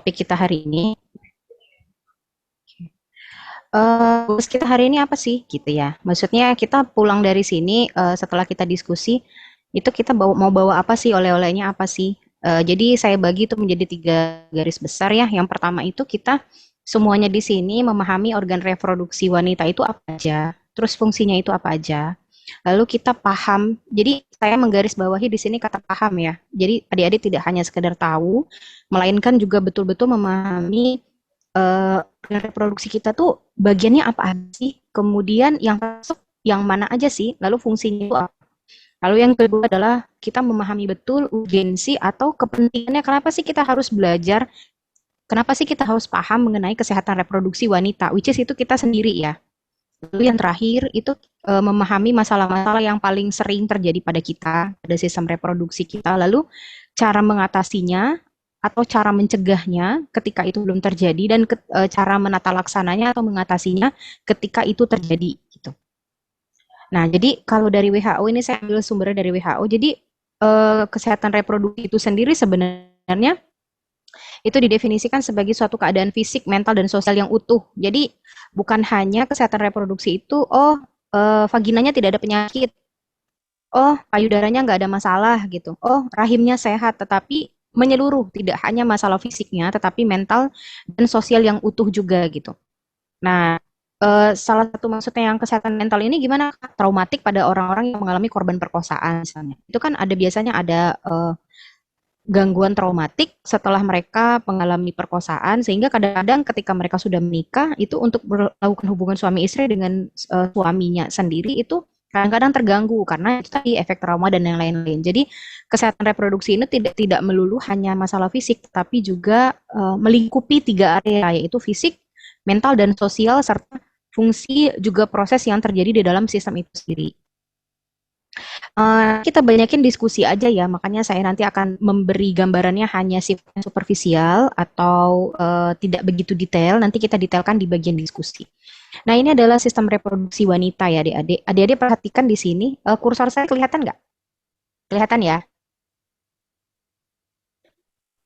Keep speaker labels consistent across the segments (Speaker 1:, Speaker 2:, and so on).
Speaker 1: topik kita hari ini. Tugas kita hari ini apa sih gitu ya? Maksudnya kita pulang dari sini setelah kita diskusi itu kita mau bawa apa sih, oleh-olehnya apa sih? Jadi saya bagi itu menjadi tiga garis besar ya. Yang pertama itu kita semuanya di sini memahami organ reproduksi wanita itu apa aja, terus fungsinya itu apa aja. Lalu kita paham. Jadi saya menggarisbawahi di sini kata paham ya. Jadi adik-adik tidak hanya sekedar tahu, melainkan juga betul-betul memahami organ reproduksi kita tuh bagiannya apa aja sih? Kemudian yang masuk yang mana aja sih? Lalu fungsinya itu apa? Lalu yang kedua adalah kita memahami betul urgensi atau kepentingannya kenapa sih kita harus belajar, kenapa sih kita harus paham mengenai kesehatan reproduksi wanita, which is itu kita sendiri ya. Lalu yang terakhir itu memahami masalah-masalah yang paling sering terjadi pada kita, pada sistem reproduksi kita, lalu cara mengatasinya atau cara mencegahnya ketika itu belum terjadi dan cara menata laksananya atau mengatasinya ketika itu terjadi gitu. Nah, jadi kalau dari WHO ini saya ambil sumbernya dari WHO. Jadi kesehatan reproduksi itu sendiri sebenarnya itu didefinisikan sebagai suatu keadaan fisik, mental, dan sosial yang utuh. Jadi bukan hanya kesehatan reproduksi itu, vaginanya tidak ada penyakit, payudaranya nggak ada masalah gitu, rahimnya sehat, tetapi menyeluruh, tidak hanya masalah fisiknya, tetapi mental dan sosial yang utuh juga gitu. Nah, salah satu maksudnya yang kesehatan mental ini gimana? Traumatik pada orang-orang yang mengalami korban perkosaan misalnya. Itu kan ada biasanya ada gangguan traumatik setelah mereka mengalami perkosaan sehingga kadang-kadang ketika mereka sudah menikah itu untuk melakukan hubungan suami istri dengan suaminya sendiri itu kadang-kadang terganggu karena itu tadi efek trauma dan yang lain-lain. Jadi kesehatan reproduksi ini tidak tidak melulu hanya masalah fisik tapi juga melingkupi tiga area yaitu fisik, mental dan sosial serta fungsi juga proses yang terjadi di dalam sistem itu sendiri. Kita banyakin diskusi aja ya, makanya saya nanti akan memberi gambarannya hanya sifatnya superficial atau tidak begitu detail. Nanti kita detailkan di bagian diskusi. Nah, ini adalah sistem reproduksi wanita ya, adik-adik. Adik-adik perhatikan di sini, kursor saya kelihatan nggak? Kelihatan ya?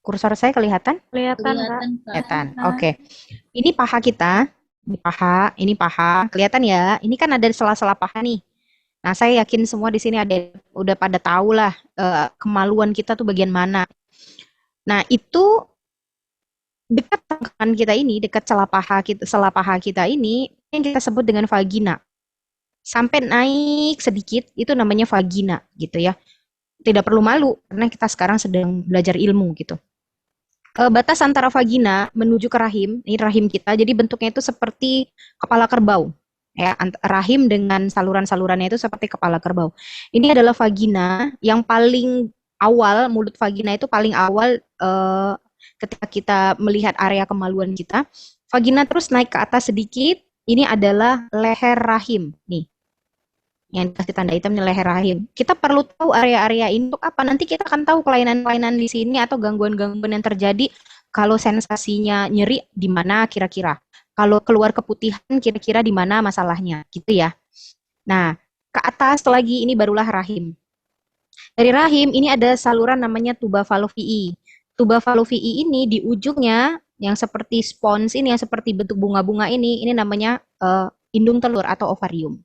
Speaker 1: Kursor saya kelihatan?
Speaker 2: Kelihatan, Kak.
Speaker 3: Kelihatan, Kak.
Speaker 1: Kelihatan. Oke. Ini paha kita. Ini paha. Kelihatan ya? Ini kan ada sela-sela paha nih. Nah, saya yakin semua di sini ada udah pada tahu lah kemaluan kita tuh bagian mana. Nah, itu dekat tengkokan kita ini, dekat sela paha kita ini yang kita sebut dengan vagina. Sampai naik sedikit itu namanya vagina gitu ya. Tidak perlu malu karena kita sekarang sedang belajar ilmu gitu. Batas antara vagina menuju ke rahim, ini rahim kita, jadi bentuknya itu seperti kepala kerbau. Ya, rahim dengan saluran-salurannya itu seperti kepala kerbau. Ini adalah vagina yang paling awal, mulut vagina itu paling awal ketika kita melihat area kemaluan kita. Vagina terus naik ke atas sedikit, ini adalah leher rahim. Nih, yang dikasih tanda hitam di leher rahim. Kita perlu tahu area-area ini untuk apa. Nanti kita akan tahu kelainan-kelainan di sini atau gangguan-gangguan yang terjadi kalau sensasinya nyeri di mana kira-kira. Kalau keluar keputihan kira-kira di mana masalahnya, gitu ya. Nah, ke atas lagi ini barulah rahim. Dari rahim ini ada saluran namanya tuba falopii. Tuba falopii ini di ujungnya yang seperti spons ini, yang seperti bentuk bunga-bunga ini namanya indung telur atau ovarium.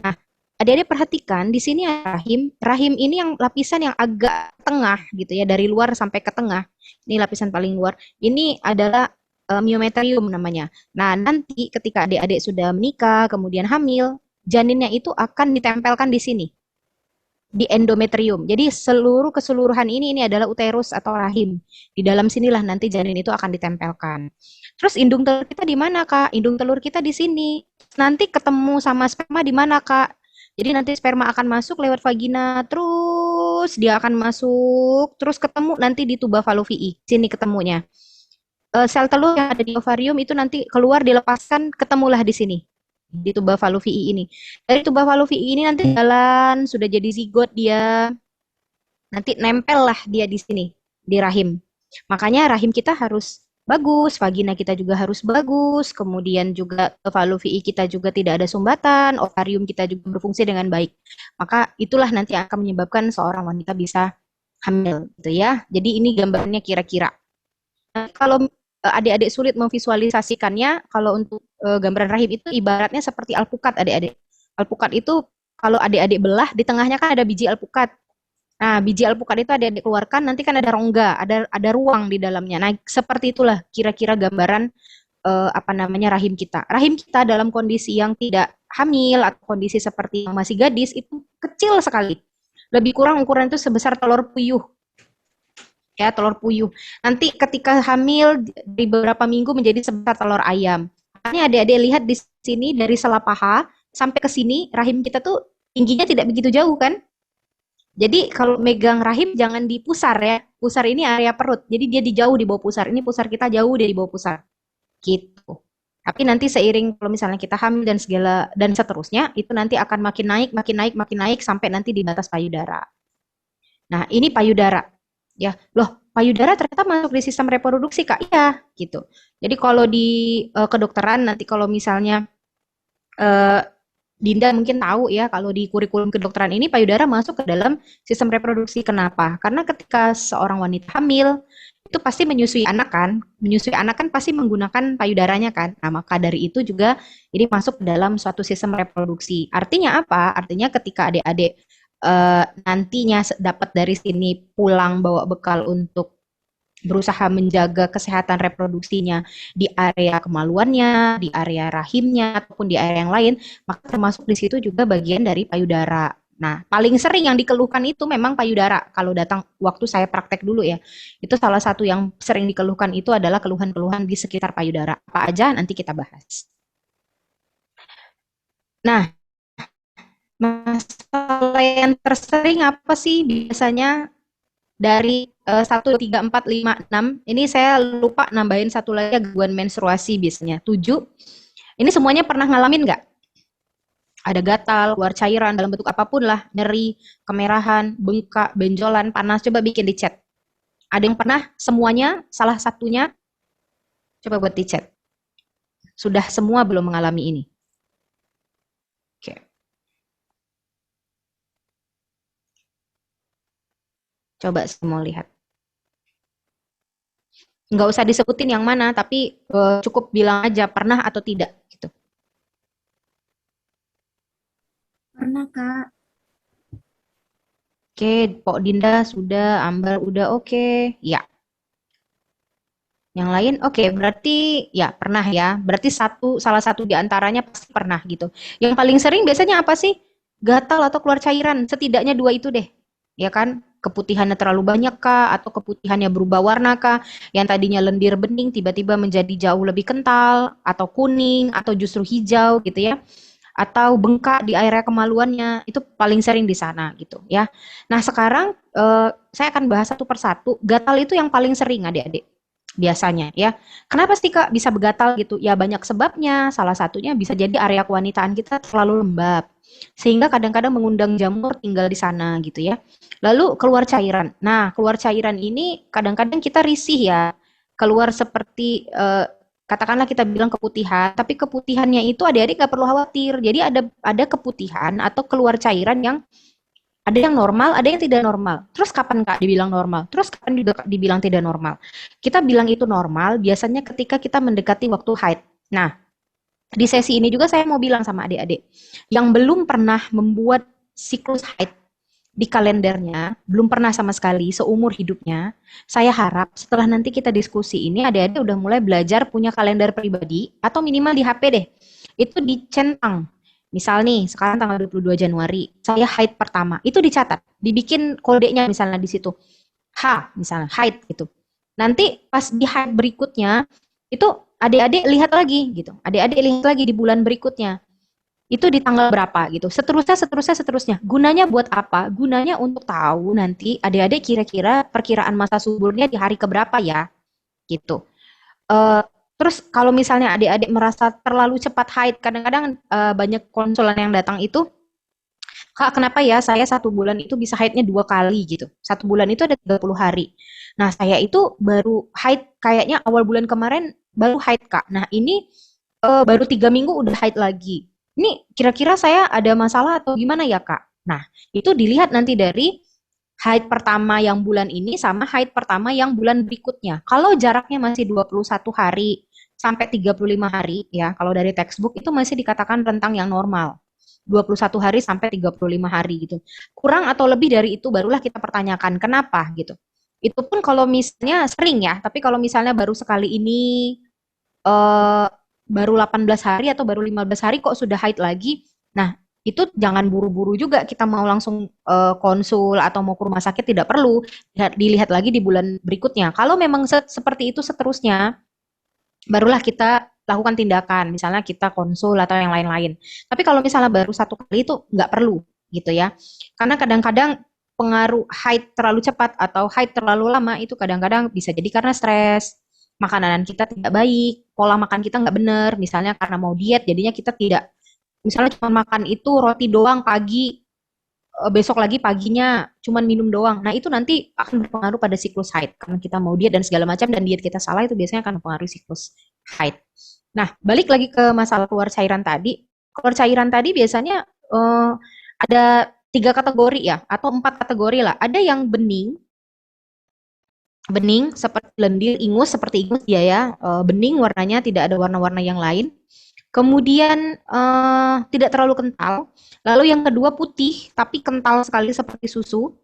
Speaker 1: Nah, adik-adik perhatikan di sini rahim. Rahim ini yang lapisan yang agak tengah gitu ya, dari luar sampai ke tengah. Ini lapisan paling luar. Ini adalah myometrium namanya. Nah, nanti ketika adik-adik sudah menikah, kemudian hamil, janinnya itu akan ditempelkan di sini, di endometrium. Jadi seluruh keseluruhan ini adalah uterus atau rahim. Di dalam sinilah nanti janin itu akan ditempelkan. Terus indung telur kita di mana, Kak? Indung telur kita di sini. Nanti ketemu sama sperma di mana, Kak? Jadi nanti sperma akan masuk lewat vagina, terus dia akan masuk, terus ketemu nanti di tuba falopii. Sini ketemunya. Sel telur yang ada di ovarium itu nanti keluar dilepaskan, ketemulah di sini di tuba falopii ini. Dari tuba falopii ini nanti jalan sudah jadi zigot dia, nanti nempel lah dia di sini di rahim. Makanya rahim kita harus bagus, vagina kita juga harus bagus, kemudian juga falopii kita juga tidak ada sumbatan, ovarium kita juga berfungsi dengan baik. Maka itulah nanti akan menyebabkan seorang wanita bisa hamil gitu ya. Jadi ini gambarnya kira-kira. Kalau adik-adik sulit memvisualisasikannya, kalau untuk gambaran rahim itu ibaratnya seperti alpukat adik-adik. Alpukat itu kalau adik-adik belah, di tengahnya kan ada biji alpukat. Nah, biji alpukat itu adik-adik keluarkan, nanti kan ada rongga, ada ruang di dalamnya. Nah, seperti itulah kira-kira gambaran apa namanya rahim kita. Rahim kita dalam kondisi yang tidak hamil atau kondisi seperti yang masih gadis itu kecil sekali. Lebih kurang ukuran itu sebesar telur puyuh, ya telur puyuh. Nanti ketika hamil di beberapa minggu menjadi sebesar telur ayam. Makanya adik-adik lihat di sini dari sela paha sampai ke sini rahim kita tuh tingginya tidak begitu jauh kan? Jadi kalau megang rahim jangan di pusar ya. Pusar ini area perut. Jadi dia di jauh di bawah pusar. Ini pusar kita jauh dia di bawah pusar. Gitu. Tapi nanti seiring kalau misalnya kita hamil dan segala dan seterusnya, itu nanti akan makin naik, makin naik, makin naik sampai nanti di batas payudara. Nah, ini payudara. Ya, loh, payudara ternyata masuk di sistem reproduksi, Kak. Iya, gitu. Jadi kalau di kedokteran nanti kalau misalnya eh, Dinda mungkin tahu ya kalau di kurikulum kedokteran ini payudara masuk ke dalam sistem reproduksi. Kenapa? Karena ketika seorang wanita hamil itu pasti menyusui anak kan, menyusui anak kan pasti menggunakan payudaranya kan. Nah, maka dari itu juga ini masuk ke dalam suatu sistem reproduksi. Artinya apa? Artinya ketika adik-adik nantinya dapat dari sini pulang bawa bekal untuk berusaha menjaga kesehatan reproduksinya di area kemaluannya, di area rahimnya, ataupun di area yang lain, maka termasuk di situ juga bagian dari payudara. Nah, paling sering yang dikeluhkan itu memang payudara. Kalau datang waktu saya praktek dulu ya, itu salah satu yang sering dikeluhkan itu adalah keluhan-keluhan di sekitar payudara. Apa aja nanti kita bahas. Nah, masalah yang tersering apa sih biasanya dari 1, 3, 4, 5, 6. Ini saya lupa nambahin satu lagi gangguan menstruasi biasanya. 7. Ini semuanya pernah ngalamin nggak? Ada gatal, keluar cairan dalam bentuk apapun lah, nyeri, kemerahan, bengkak, benjolan, panas. Coba bikin di chat. Ada yang pernah? Semuanya? Salah satunya? Coba buat di chat. Sudah semua belum mengalami ini? Oke. Coba semua lihat. Nggak usah disebutin yang mana, tapi cukup bilang aja pernah atau tidak gitu.
Speaker 2: Pernah, Kak.
Speaker 1: Oke, Pok Dinda sudah, Ambar udah oke. Ya, yang lain oke, berarti ya pernah ya. Berarti salah satu di antaranya pasti pernah gitu. Yang paling sering biasanya apa sih? Gatal atau keluar cairan, setidaknya dua itu deh. Ya kan? Keputihannya terlalu banyak kah atau keputihannya berubah warna kah? Yang tadinya lendir bening tiba-tiba menjadi jauh lebih kental atau kuning atau justru hijau gitu ya. Atau bengkak di area kemaluannya, itu paling sering di sana gitu ya. Nah, sekarang saya akan bahas satu persatu. Gatal itu yang paling sering adik-adik biasanya ya. Kenapa sih Kak bisa begatal gitu? Ya banyak sebabnya. Salah satunya bisa jadi area kewanitaan kita terlalu lembab. Sehingga kadang-kadang mengundang jamur tinggal di sana gitu ya. Lalu keluar cairan. Nah, keluar cairan ini kadang-kadang kita risih ya. Keluar seperti katakanlah kita bilang keputihan, tapi keputihannya itu adik-adik nggak perlu khawatir. Jadi ada keputihan atau keluar cairan yang ada yang normal, ada yang tidak normal. Terus kapan Kak dibilang normal? Terus kapan juga dibilang tidak normal? Kita bilang itu normal biasanya ketika kita mendekati waktu haid. Nah, di sesi ini juga saya mau bilang sama adik-adik yang belum pernah membuat siklus haid di kalendernya, belum pernah sama sekali seumur hidupnya. Saya harap setelah nanti kita diskusi ini adik-adik udah mulai belajar punya kalender pribadi atau minimal di HP deh. Itu dicentang. Misal nih, sekarang tanggal 22 Januari, saya haid pertama. Itu dicatat, dibikin kodenya misalnya di situ. H, misalnya haid gitu. Nanti pas di haid berikutnya, itu adik-adik lihat lagi gitu. Adik-adik lihat lagi di bulan berikutnya itu di tanggal berapa gitu. Seterusnya, seterusnya, seterusnya. Gunanya buat apa? Gunanya untuk tahu nanti adik-adik kira-kira perkiraan masa suburnya di hari keberapa ya, gitu. Eh, terus kalau misalnya adik-adik merasa terlalu cepat haid, kadang-kadang banyak konsulen yang datang itu, Kak, kenapa ya saya 1 bulan itu bisa haidnya 2 kali gitu. 1 bulan itu ada 30 hari. Nah, saya itu baru haid kayaknya awal bulan kemarin baru haid, Kak. Nah, ini baru 3 minggu udah haid lagi. Ini kira-kira saya ada masalah atau gimana ya Kak? Nah, itu dilihat nanti dari haid pertama yang bulan ini sama haid pertama yang bulan berikutnya. Kalau jaraknya masih 21 hari sampai 35 hari ya, kalau dari textbook itu masih dikatakan rentang yang normal. 21 hari sampai 35 hari gitu. Kurang atau lebih dari itu barulah kita pertanyakan kenapa gitu. Itu pun kalau misalnya sering ya, tapi kalau misalnya baru sekali ini eh, baru 18 hari atau baru 15 hari kok sudah haid lagi. Nah, itu jangan buru-buru juga kita mau langsung konsul atau mau ke rumah sakit, tidak perlu. Dilihat lagi di bulan berikutnya. Kalau memang seperti itu seterusnya, barulah kita lakukan tindakan, misalnya kita konsul atau yang lain-lain. Tapi kalau misalnya baru satu kali itu nggak perlu gitu ya. Karena kadang-kadang pengaruh haid terlalu cepat atau haid terlalu lama itu kadang-kadang bisa jadi karena stres, makanan kita tidak baik, pola makan kita nggak benar, misalnya karena mau diet jadinya kita tidak, misalnya cuma makan itu roti doang pagi, besok lagi paginya cuman minum doang. Nah, itu nanti akan berpengaruh pada siklus haid. Karena kita mau diet dan segala macam dan diet kita salah itu biasanya akan mempengaruhi siklus haid. Nah, balik lagi ke masalah keluar cairan tadi. Keluar cairan tadi biasanya ada 3 kategori ya, atau 4 kategori lah. Ada yang bening, bening seperti lendir, ingus seperti ingus dia ya, bening warnanya, tidak ada warna-warna yang lain. Kemudian tidak terlalu kental. Lalu yang kedua putih tapi kental sekali seperti susu.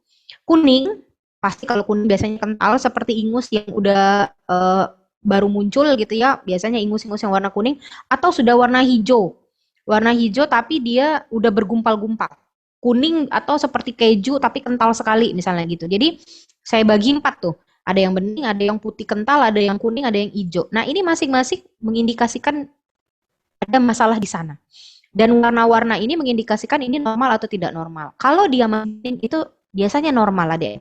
Speaker 1: Kuning, pasti kalau kuning biasanya kental seperti ingus yang udah baru muncul gitu ya. Biasanya ingus-ingus yang warna kuning atau sudah warna hijau. Warna hijau tapi dia udah bergumpal-gumpal. Kuning atau seperti keju tapi kental sekali misalnya gitu. Jadi saya bagi 4 tuh. Ada yang bening, ada yang putih kental, ada yang kuning, ada yang hijau. Nah, ini masing-masing mengindikasikan ada masalah di sana. Dan warna-warna ini mengindikasikan ini normal atau tidak normal. Kalau dia makin itu biasanya normal adek.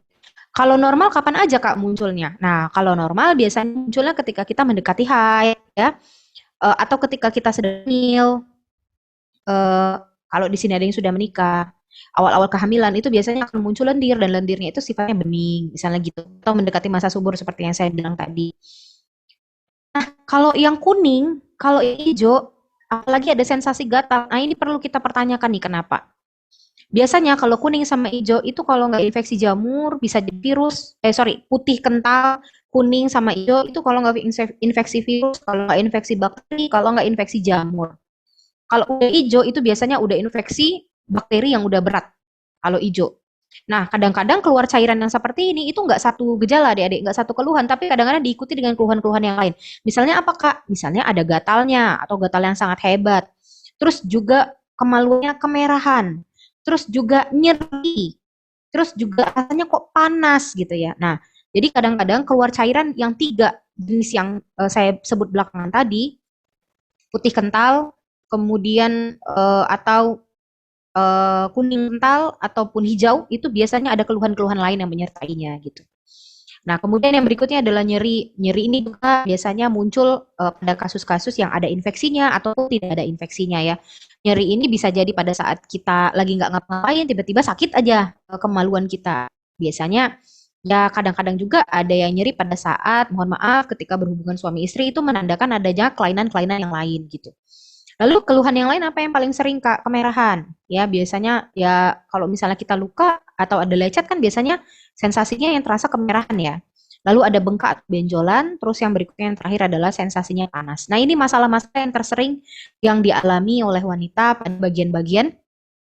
Speaker 1: Kalau normal kapan aja Kak munculnya? Nah, kalau normal biasanya munculnya ketika kita mendekati haid ya, atau ketika kita sedang hamil. Eh, Kalau di sini ada yang sudah menikah, awal-awal kehamilan itu biasanya akan muncul lendir dan lendirnya itu sifatnya bening, misalnya gitu. Atau mendekati masa subur seperti yang saya bilang tadi. Kalau yang kuning, kalau yang hijau, apalagi ada sensasi gatal. Nah, ini perlu kita pertanyakan nih kenapa. Biasanya kalau kuning sama hijau itu kalau nggak infeksi jamur bisa jadi virus. Sorry, putih kental, kuning sama hijau itu kalau nggak infeksi virus, kalau nggak infeksi bakteri, kalau nggak infeksi jamur. Kalau udah hijau itu biasanya udah infeksi bakteri yang udah berat. Kalau hijau. Nah, kadang-kadang keluar cairan yang seperti ini itu nggak satu gejala, adik-adik, nggak satu keluhan, tapi kadang-kadang diikuti dengan keluhan-keluhan yang lain. Misalnya apa, Kak? Misalnya ada gatalnya atau gatal yang sangat hebat. Terus juga kemaluannya kemerahan. Terus juga nyeri. Terus juga rasanya kok panas gitu ya. Nah, jadi kadang-kadang keluar cairan yang 3 jenis yang saya sebut belakangan tadi, putih kental, kemudian atau kuning kental ataupun hijau itu biasanya ada keluhan-keluhan lain yang menyertainya gitu. Nah, kemudian yang berikutnya adalah nyeri. Nyeri ini juga biasanya muncul pada kasus-kasus yang ada infeksinya atau tidak ada infeksinya ya. Nyeri ini bisa jadi pada saat kita lagi nggak ngapa-ngapain, tiba-tiba sakit aja kemaluan kita. Biasanya ya kadang-kadang juga ada yang nyeri pada saat, mohon maaf, ketika berhubungan suami istri itu menandakan adanya kelainan-kelainan yang lain gitu. Lalu keluhan yang lain apa yang paling sering Kak? Kemerahan. Ya, biasanya ya kalau misalnya kita luka atau ada lecet kan biasanya sensasinya yang terasa kemerahan ya. Lalu ada bengkak atau benjolan, terus yang berikutnya yang terakhir adalah sensasinya panas. Nah, ini masalah-masalah yang tersering yang dialami oleh wanita pada bagian-bagian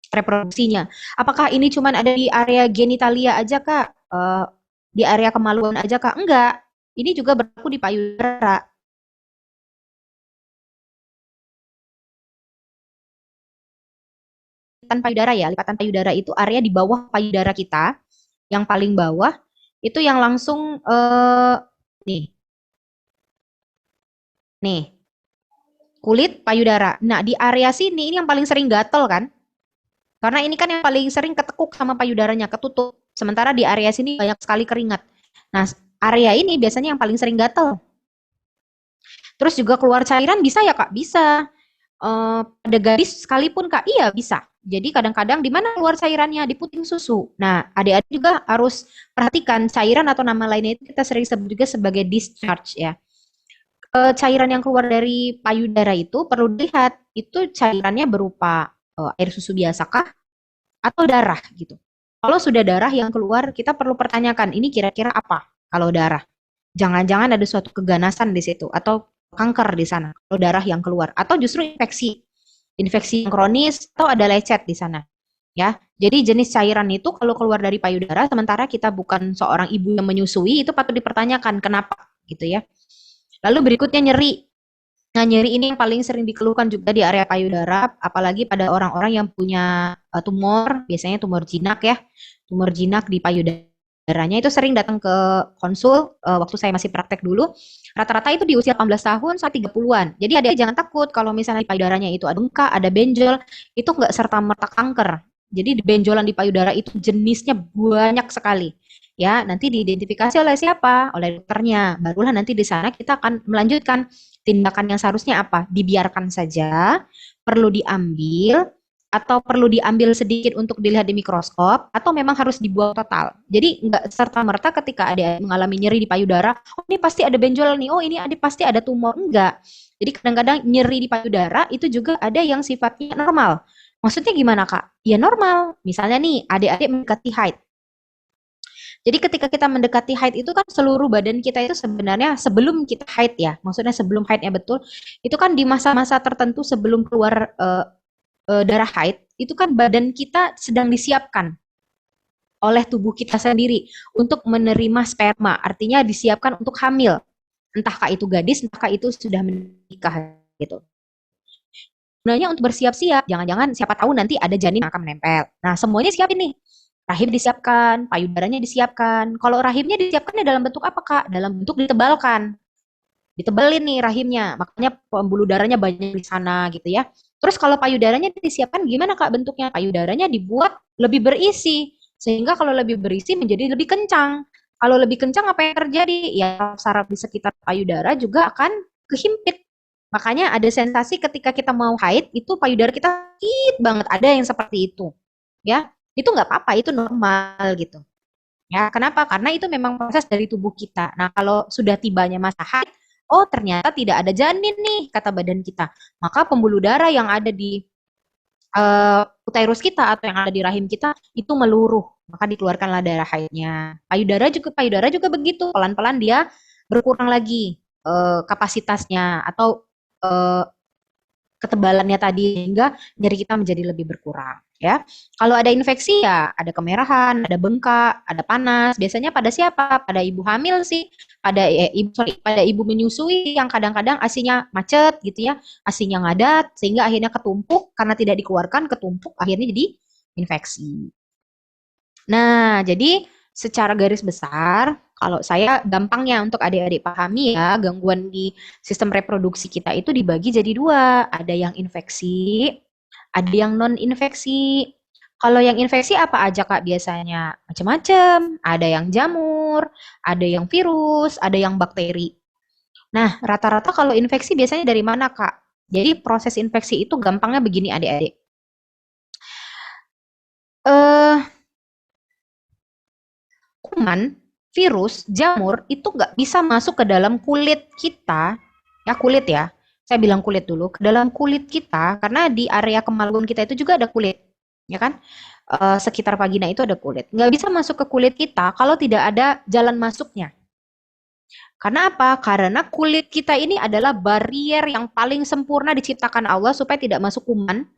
Speaker 1: reproduksinya. Apakah ini cuma ada di area genitalia aja Kak? Di area kemaluan aja Kak? Enggak. Ini juga berlaku di payudara. Lipatan payudara ya, lipatan payudara itu area di bawah payudara kita, yang paling bawah itu yang langsung nih, nih kulit payudara. Nah di area sini ini yang paling sering gatel kan, karena ini kan yang paling sering ketekuk sama payudaranya, ketutup. Sementara di area sini banyak sekali keringat. Nah area ini biasanya yang paling sering gatel. Terus juga keluar cairan bisa ya Kak? Bisa. Pada gadis sekalipun Kak, iya bisa. Jadi kadang-kadang di mana keluar cairannya di puting susu. Nah, adik-adik juga harus perhatikan cairan atau nama lainnya itu kita sering sebut juga sebagai discharge ya. Cairan yang keluar dari payudara itu perlu dilihat itu cairannya berupa air susu biasa kah atau darah gitu. Kalau sudah darah yang keluar, kita perlu pertanyakan, ini kira-kira apa kalau darah? Jangan-jangan ada suatu keganasan di situ atau kanker di sana kalau darah yang keluar atau justru infeksi. Infeksi yang kronis atau ada lecet di sana. Ya. Jadi jenis cairan itu kalau keluar dari payudara sementara kita bukan seorang ibu yang menyusui itu patut dipertanyakan kenapa gitu ya. Lalu berikutnya nyeri. Nah, nyeri ini yang paling sering dikeluhkan juga di area payudara, apalagi pada orang-orang yang punya tumor, biasanya tumor jinak ya, tumor jinak di payudaranya itu sering datang ke konsul waktu saya masih praktek dulu. Rata-rata itu di usia 18 tahun sampai 30-an. Jadi ada jangan takut kalau misalnya di payudaranya itu ada bengkak, ada benjol, itu nggak serta merta kanker. Jadi di benjolan di payudara itu jenisnya banyak sekali. Ya, nanti diidentifikasi oleh siapa? Oleh dokternya. Barulah nanti di sana kita akan melanjutkan tindakan yang seharusnya apa? Dibiarkan saja, perlu diambil, atau perlu diambil sedikit untuk dilihat di mikroskop, atau memang harus dibuang total. Jadi nggak serta-merta ketika ada mengalami nyeri di payudara, oh ini pasti ada benjol nih, oh ini ada pasti ada tumor. Enggak. Jadi kadang-kadang nyeri di payudara itu juga ada yang sifatnya normal. Maksudnya gimana Kak? Ya normal. Misalnya nih, adik-adik mendekati haid. Jadi ketika kita mendekati haid itu kan seluruh badan kita itu sebenarnya sebelum kita haid ya, maksudnya sebelum haidnya betul, itu kan di masa-masa tertentu sebelum keluar darah haid, itu kan badan kita sedang disiapkan oleh tubuh kita sendiri untuk menerima sperma, artinya disiapkan untuk hamil, entahkah itu gadis, entahkah itu sudah menikah gitu. Sebenarnya untuk bersiap-siap, jangan-jangan siapa tahu nanti ada janin yang akan menempel. Nah, semuanya siapin nih. Rahim disiapkan, payudaranya disiapkan. Kalau rahimnya disiapkan dalam bentuk apa, Kak? Dalam bentuk ditebalkan. Ditebelin nih rahimnya, makanya pembuluh darahnya banyak di sana gitu ya. Terus kalau payudaranya disiapkan gimana Kak bentuknya? Payudaranya dibuat lebih berisi, sehingga kalau lebih berisi menjadi lebih kencang. Kalau lebih kencang apa yang terjadi? Ya saraf di sekitar payudara juga akan kehimpit. Makanya ada sensasi ketika kita mau haid, itu payudara kita sakit banget. Ada yang seperti itu. Ya, itu nggak apa-apa, itu normal gitu. Ya, kenapa? Karena itu memang proses dari tubuh kita. Nah, kalau sudah tibanya masa haid, oh ternyata tidak ada janin nih, kata badan kita. Maka pembuluh darah yang ada di uterus kita atau yang ada di rahim kita itu meluruh. Maka dikeluarkanlah darah haidnya. Payudara juga begitu. Pelan-pelan dia berkurang lagi kapasitasnya atau eh, ketebalannya tadi sehingga nyeri kita menjadi lebih berkurang ya. Kalau ada infeksi ya ada kemerahan, ada bengkak, ada panas. Biasanya pada siapa? Pada ibu hamil sih, pada ibu menyusui yang kadang-kadang ASINya macet gitu ya, ASINya ngadat sehingga akhirnya ketumpuk karena tidak dikeluarkan ketumpuk akhirnya jadi infeksi. Nah, jadi secara garis besar, kalau saya gampangnya untuk adik-adik pahami ya, gangguan di sistem reproduksi kita itu dibagi jadi dua. Ada yang infeksi, ada yang non-infeksi. Kalau yang infeksi apa aja Kak biasanya? Macam-macam. Ada yang jamur, ada yang virus, ada yang bakteri. Nah, rata-rata kalau infeksi biasanya dari mana Kak? Jadi proses infeksi itu gampangnya begini adik-adik. Eh, kuman, virus, jamur itu nggak bisa masuk ke dalam kulit kita, ya kulit ya. Saya bilang kulit dulu, ke dalam kulit kita karena di area kemaluan kita itu juga ada kulit, ya kan? Sekitar vagina itu ada kulit. Nggak bisa masuk ke kulit kita kalau tidak ada jalan masuknya. Karena apa? Karena kulit kita ini adalah barrier yang paling sempurna diciptakan Allah supaya tidak masuk kuman.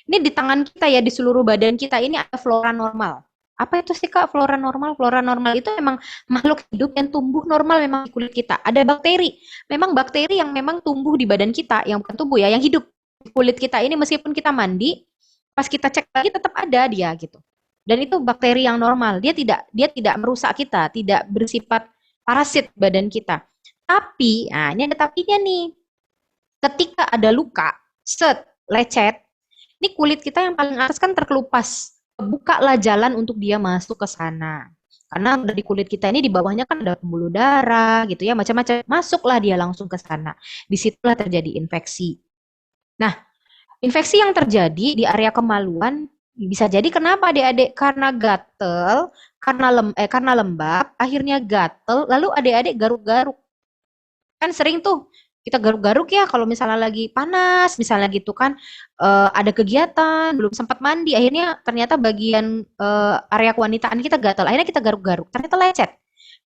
Speaker 1: Ini di tangan kita ya, di seluruh badan kita ini ada flora normal. Apa itu sih Kak flora normal? Flora normal itu memang makhluk hidup yang tumbuh normal memang di kulit kita. Ada bakteri. Memang bakteri yang memang tumbuh di badan kita, yang bukan tumbuh ya, yang hidup di kulit kita ini meskipun kita mandi, pas kita cek lagi tetap ada dia gitu. Dan itu bakteri yang normal. Dia tidak merusak kita, tidak bersifat parasit badan kita. Tapi, nah ini ada tapinya nih. Ketika ada luka, set, lecet, ini kulit kita yang paling atas kan terkelupas. Bukalah jalan untuk dia masuk ke sana. Karena dari kulit kita ini di bawahnya kan ada pembuluh darah gitu ya, macam-macam. Masuklah dia langsung ke sana. Disitulah terjadi infeksi. Nah, infeksi yang terjadi di area kemaluan bisa jadi kenapa adik-adik? Karena gatel, karena lembab, akhirnya gatel, lalu adik-adik garuk-garuk. Kan sering tuh Kita garuk-garuk ya kalau misalnya lagi panas, misalnya gitu kan, ada kegiatan, belum sempat mandi, akhirnya ternyata bagian area kewanitaan kita gatal. Akhirnya kita garuk-garuk, ternyata lecet.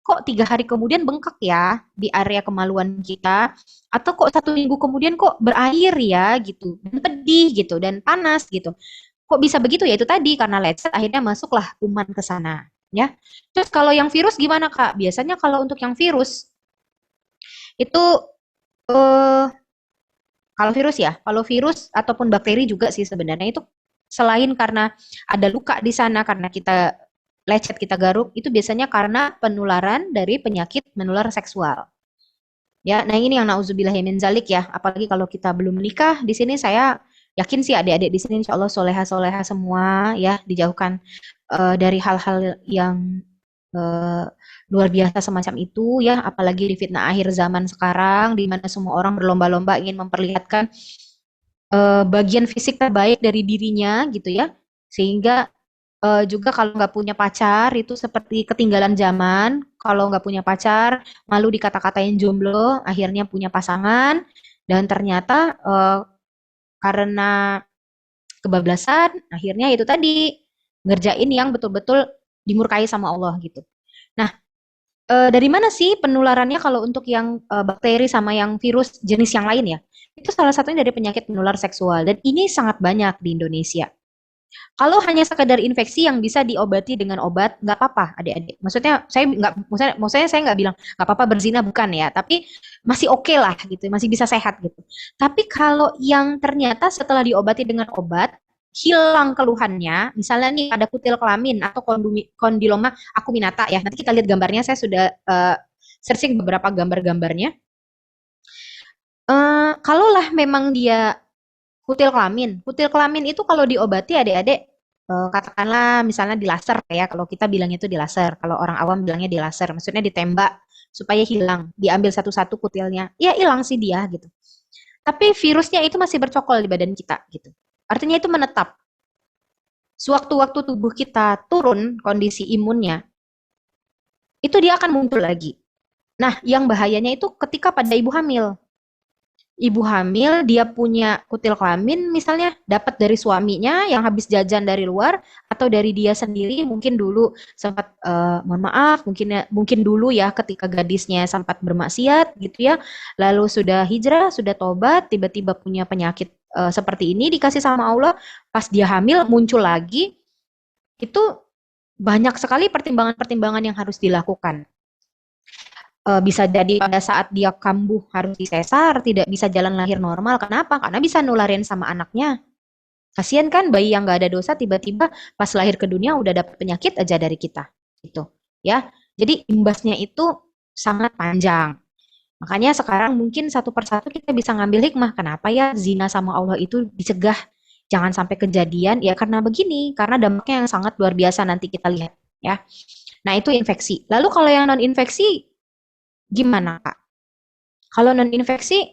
Speaker 1: Kok 3 hari kemudian bengkak ya di area kemaluan kita, atau kok 1 minggu kemudian kok berair ya gitu, dan pedih gitu, dan panas gitu. Kok bisa begitu? Ya itu tadi karena lecet akhirnya masuklah kuman ke sana ya. Terus kalau yang virus gimana Kak? Biasanya kalau untuk yang virus itu eh kalau virus ataupun bakteri juga sih sebenarnya itu selain karena ada luka di sana karena kita lecet kita garuk itu biasanya karena penularan dari penyakit menular seksual. Ya, nah ini yang nauzubillahi min zalik ya. Apalagi kalau kita belum menikah, di sini saya yakin sih adik-adik di sini insya Allah soleha-soleha semua ya, dijauhkan dari hal-hal yang eh, luar biasa semacam itu ya, apalagi di fitnah akhir zaman sekarang, di mana semua orang berlomba-lomba ingin memperlihatkan bagian fisik terbaik dari dirinya gitu ya, sehingga juga kalau nggak punya pacar itu seperti ketinggalan zaman. Kalau nggak punya pacar, malu dikata-katain jomblo, akhirnya punya pasangan, dan ternyata karena kebablasan, akhirnya itu tadi ngerjain yang betul-betul dimurkai sama Allah gitu. Nah, dari mana sih penularannya kalau untuk yang bakteri sama yang virus jenis yang lain ya? Itu salah satunya dari penyakit menular seksual dan ini sangat banyak di Indonesia. Kalau hanya sekedar infeksi yang bisa diobati dengan obat, nggak apa-apa, adik-adik. Maksudnya saya nggak, maksudnya saya nggak bilang nggak apa-apa berzina bukan ya, tapi masih oke lah gitu, masih bisa sehat gitu. Tapi kalau yang ternyata setelah diobati dengan obat hilang keluhannya, misalnya nih ada kutil kelamin atau kondiloma akuminata ya. Nanti kita lihat gambarnya, saya sudah searching beberapa gambar-gambarnya. Kalaulah memang dia kutil kelamin itu kalau diobati adik-adik katakanlah misalnya di laser ya, kalau kita bilangnya itu di laser, kalau orang awam bilangnya di laser, maksudnya ditembak supaya hilang, diambil satu-satu kutilnya, ya hilang sih dia gitu. Tapi virusnya itu masih bercokol di badan kita gitu. Artinya itu menetap. Sewaktu-waktu tubuh kita turun kondisi imunnya, itu dia akan muncul lagi. Nah, yang bahayanya itu ketika pada ibu hamil. Ibu hamil dia punya kutil kelamin misalnya dapat dari suaminya yang habis jajan dari luar atau dari dia sendiri mungkin dulu sempat mohon maaf mungkin dulu ya ketika gadisnya sempat bermaksiat gitu ya lalu sudah hijrah sudah tobat tiba-tiba punya penyakit seperti ini dikasih sama Allah pas dia hamil muncul lagi itu banyak sekali pertimbangan-pertimbangan yang harus dilakukan. Bisa jadi pada saat dia kambuh harus disesar, tidak bisa jalan lahir normal. Kenapa? Karena bisa nularin sama anaknya. Kasian kan bayi yang nggak ada dosa tiba-tiba pas lahir ke dunia udah dapat penyakit aja dari kita. Gitu. Ya. Jadi imbasnya itu sangat panjang. Makanya sekarang mungkin satu persatu kita bisa ngambil hikmah. Kenapa ya zina sama Allah itu dicegah? Jangan sampai kejadian. Ya karena begini. Karena dampaknya yang sangat luar biasa nanti kita lihat. Ya. Nah itu infeksi. Lalu kalau yang non infeksi gimana Kak? Kalau non infeksi,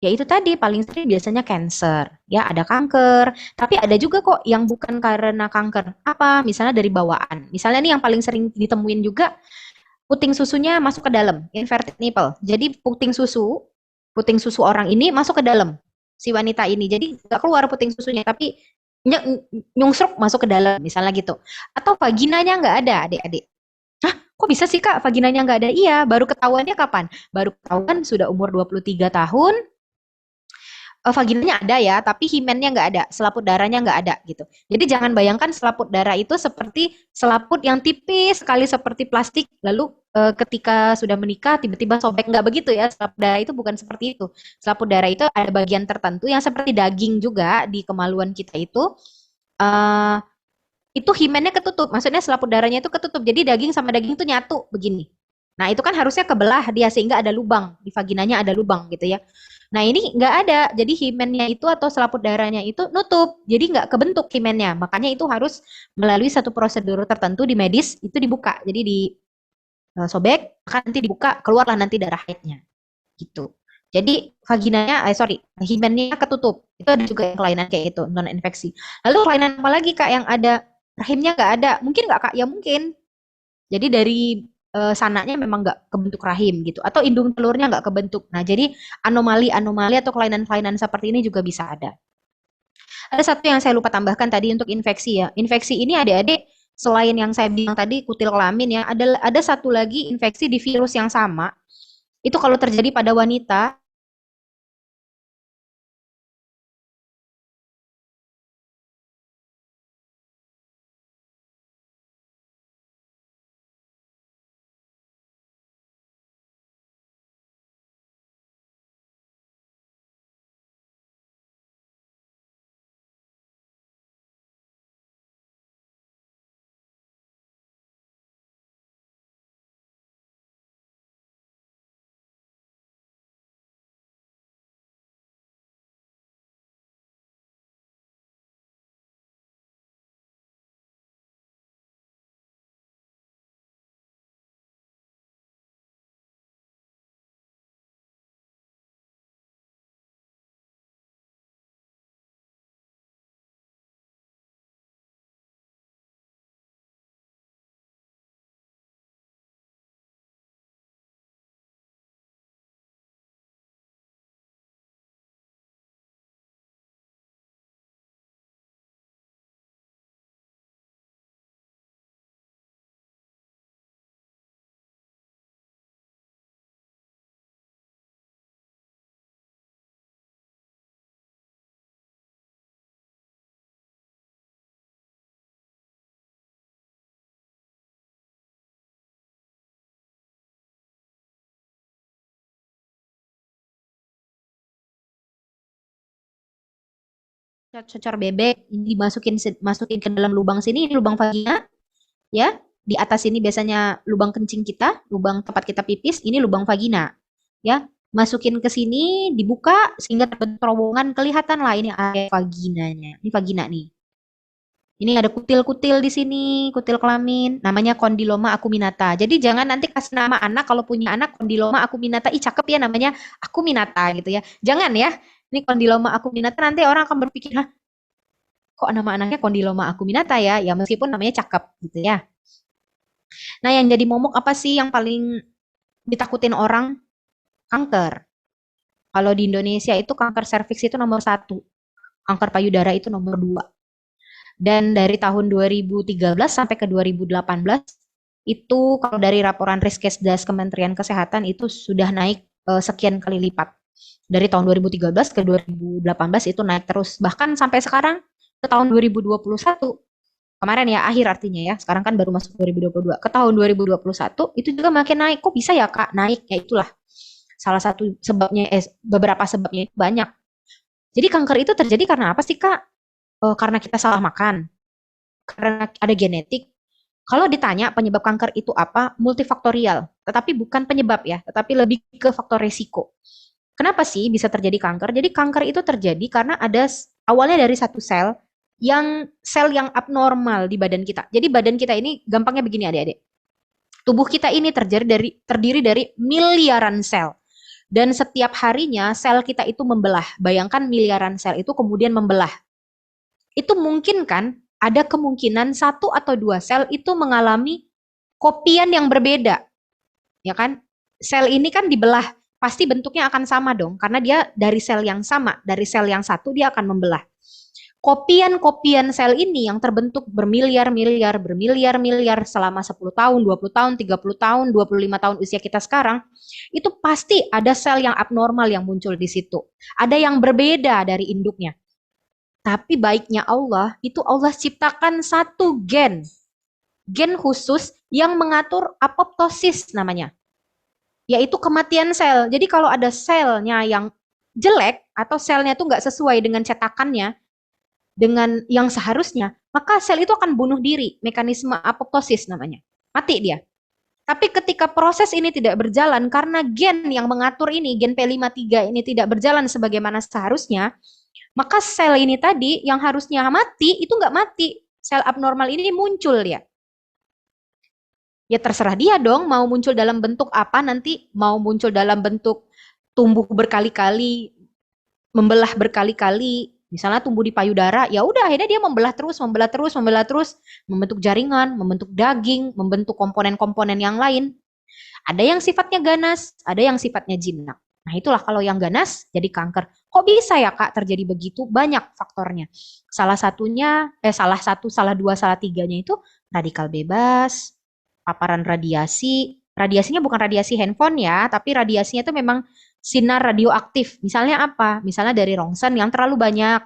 Speaker 1: ya itu tadi paling sering biasanya cancer, ya ada kanker. Tapi ada juga kok yang bukan karena kanker. Apa? Misalnya dari bawaan. Misalnya nih yang paling sering ditemuin juga puting susunya masuk ke dalam, inverted nipple. Jadi puting susu orang ini masuk ke dalam si wanita ini. Jadi nggak keluar puting susunya, tapi nyungsruk masuk ke dalam, misalnya gitu. Atau vaginanya nggak ada, adik-adik. Hah, kok bisa sih Kak vaginanya nggak ada? Iya, baru ketahuannya kapan? Baru ketahuan sudah umur 23 tahun, vaginanya ada ya, tapi himennya nggak ada, selaput darahnya nggak ada gitu. Jadi jangan bayangkan selaput darah itu seperti selaput yang tipis sekali seperti plastik, lalu ketika sudah menikah tiba-tiba sobek, nggak begitu ya. Selaput darah itu bukan seperti itu. Selaput darah itu ada bagian tertentu yang seperti daging juga di kemaluan kita eh, itu himennya ketutup, maksudnya selaput darahnya itu ketutup, jadi daging sama daging itu nyatu begini. Nah itu kan harusnya kebelah dia sehingga ada lubang di vaginanya ada lubang gitu ya. Nah ini nggak ada, jadi himennya itu atau selaput darahnya itu nutup, jadi nggak kebentuk himennya. Makanya itu harus melalui satu prosedur tertentu di medis itu dibuka, jadi di sobek, kan nanti dibuka, keluarlah nanti darah haidnya, gitu. Jadi vaginanya, sorry, himennya ketutup. Itu ada juga yang kelainan kayak itu, non infeksi. Lalu kelainan apa lagi kak yang ada rahimnya nggak ada? Mungkin nggak kak? Ya mungkin. Jadi dari sananya memang nggak kebentuk rahim gitu, atau indung telurnya nggak kebentuk. Nah, jadi anomali-anomali atau kelainan-kelainan seperti ini juga bisa ada. Ada satu yang saya lupa tambahkan tadi untuk infeksi ya. Infeksi ini adik-adik selain yang saya bilang tadi kutil kelamin ya, ada satu lagi infeksi di virus yang sama. Itu kalau terjadi pada wanita, cocor bebek ini masukin ke dalam lubang sini, ini lubang vagina ya. Di atas ini biasanya lubang kencing kita, lubang tempat kita pipis, ini lubang vagina ya. Masukin ke sini, dibuka sehingga terbentuk terowongan, kelihatan lah ini area vaginanya. Ini vagina nih. Ini ada kutil-kutil di sini, kutil kelamin, namanya kondiloma acuminata. Jadi jangan nanti kasih nama anak kalau punya anak kondiloma acuminata, ih cakep ya namanya acuminata gitu ya. Jangan ya. Ini kondiloma acuminata nanti orang akan berpikir, "Hah, kok nama anaknya kondiloma acuminata ya?" Ya meskipun namanya cakep gitu ya. Nah, yang jadi momok apa sih yang paling ditakutin orang? Kanker. Kalau di Indonesia itu kanker serviks itu nomor satu, kanker payudara itu nomor dua. Dan dari tahun 2013 sampai ke 2018 itu kalau dari laporan Riskesdas Kementerian Kesehatan itu sudah naik sekian kali lipat. Dari tahun 2013 ke 2018 itu naik terus. Bahkan sampai sekarang ke tahun 2021 kemarin ya akhir artinya ya. Sekarang kan baru masuk 2022. Ke tahun 2021 itu juga makin naik. Kok bisa ya Kak naik? Ya itulah salah satu sebabnya, beberapa sebabnya itu banyak. Jadi kanker itu terjadi karena apa sih Kak? Karena kita salah makan, karena ada genetik. Kalau ditanya penyebab kanker itu apa, multifaktorial, tetapi bukan penyebab ya, tetapi lebih ke faktor resiko. Kenapa sih bisa terjadi kanker? Jadi kanker itu terjadi karena ada awalnya dari satu sel yang abnormal di badan kita. Jadi badan kita ini gampangnya begini adik-adik. Tubuh kita ini terdiri dari miliaran sel. Dan setiap harinya sel kita itu membelah. Bayangkan miliaran sel itu kemudian membelah. Itu mungkin kan ada kemungkinan satu atau dua sel itu mengalami kopian yang berbeda, ya kan? Sel ini kan dibelah, pasti bentuknya akan sama dong, karena dia dari sel yang sama, dari sel yang satu dia akan membelah. Kopian-kopian sel ini yang terbentuk bermiliar-miliar selama 10 tahun, 20 tahun, 30 tahun, 25 tahun usia kita sekarang, itu pasti ada sel yang abnormal yang muncul di situ. Ada yang berbeda dari induknya. Tapi baiknya Allah, itu Allah ciptakan satu gen khusus yang mengatur apoptosis namanya, yaitu kematian sel. Jadi kalau ada selnya yang jelek atau selnya itu nggak sesuai dengan cetakannya, dengan yang seharusnya, maka sel itu akan bunuh diri, mekanisme apoptosis namanya. Mati dia. Tapi ketika proses ini tidak berjalan karena gen yang mengatur ini, gen P53 ini tidak berjalan sebagaimana seharusnya, maka sel ini tadi yang harusnya mati, itu nggak mati. Sel abnormal ini muncul ya. Ya terserah dia dong mau muncul dalam bentuk apa nanti, mau muncul dalam bentuk tumbuh berkali-kali, membelah berkali-kali, misalnya tumbuh di payudara, ya udah akhirnya dia membelah terus, membentuk jaringan, membentuk daging, membentuk komponen-komponen yang lain. Ada yang sifatnya ganas, ada yang sifatnya jinak. Nah, itulah kalau yang ganas jadi kanker. Kok bisa ya Kak terjadi begitu? Banyak faktornya. Salah satunya, salah dua, salah tiganya itu radikal bebas, paparan radiasi. Radiasinya bukan radiasi handphone ya, tapi radiasinya itu memang sinar radioaktif. Misalnya apa? Misalnya dari rongsen yang terlalu banyak.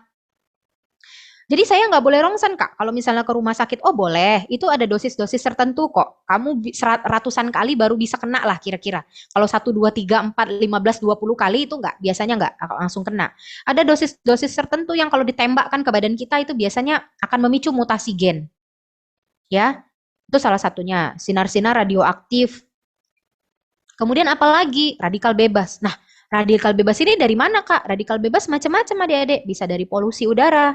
Speaker 1: Jadi saya nggak boleh rongsen Kak. Kalau misalnya ke rumah sakit, oh boleh. Itu ada dosis-dosis tertentu kok. Kamu ratusan kali baru bisa kena lah kira-kira. Kalau 1, 2, 3, 4, 15, 20 kali itu nggak. Biasanya nggak langsung kena. Ada dosis-dosis tertentu yang kalau ditembakkan ke badan kita itu biasanya akan memicu mutasi gen. Ya, itu salah satunya. Sinar-sinar radioaktif. Kemudian apalagi? Radikal bebas. Nah, radikal bebas ini dari mana Kak? Radikal bebas macam-macam adik-adik. Bisa dari polusi udara,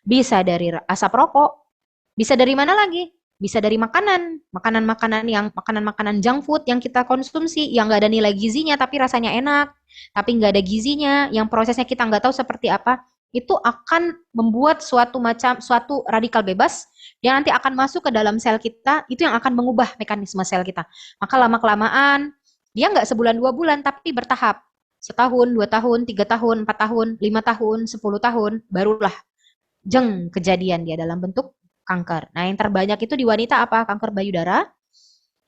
Speaker 1: bisa dari asap rokok, bisa dari mana lagi? Bisa dari makanan, makanan-makanan junk food yang kita konsumsi, yang nggak ada nilai gizinya tapi rasanya enak, tapi nggak ada gizinya, yang prosesnya kita nggak tahu seperti apa, itu akan membuat suatu radikal bebas yang nanti akan masuk ke dalam sel kita, itu yang akan mengubah mekanisme sel kita. Maka lama kelamaan dia nggak sebulan 2 bulan tapi bertahap. Setahun, 2 tahun, 3 tahun, 4 tahun, 5 tahun, 10 tahun, barulah jeng kejadian dia dalam bentuk kanker. Nah, yang terbanyak itu di wanita apa? Kanker payudara.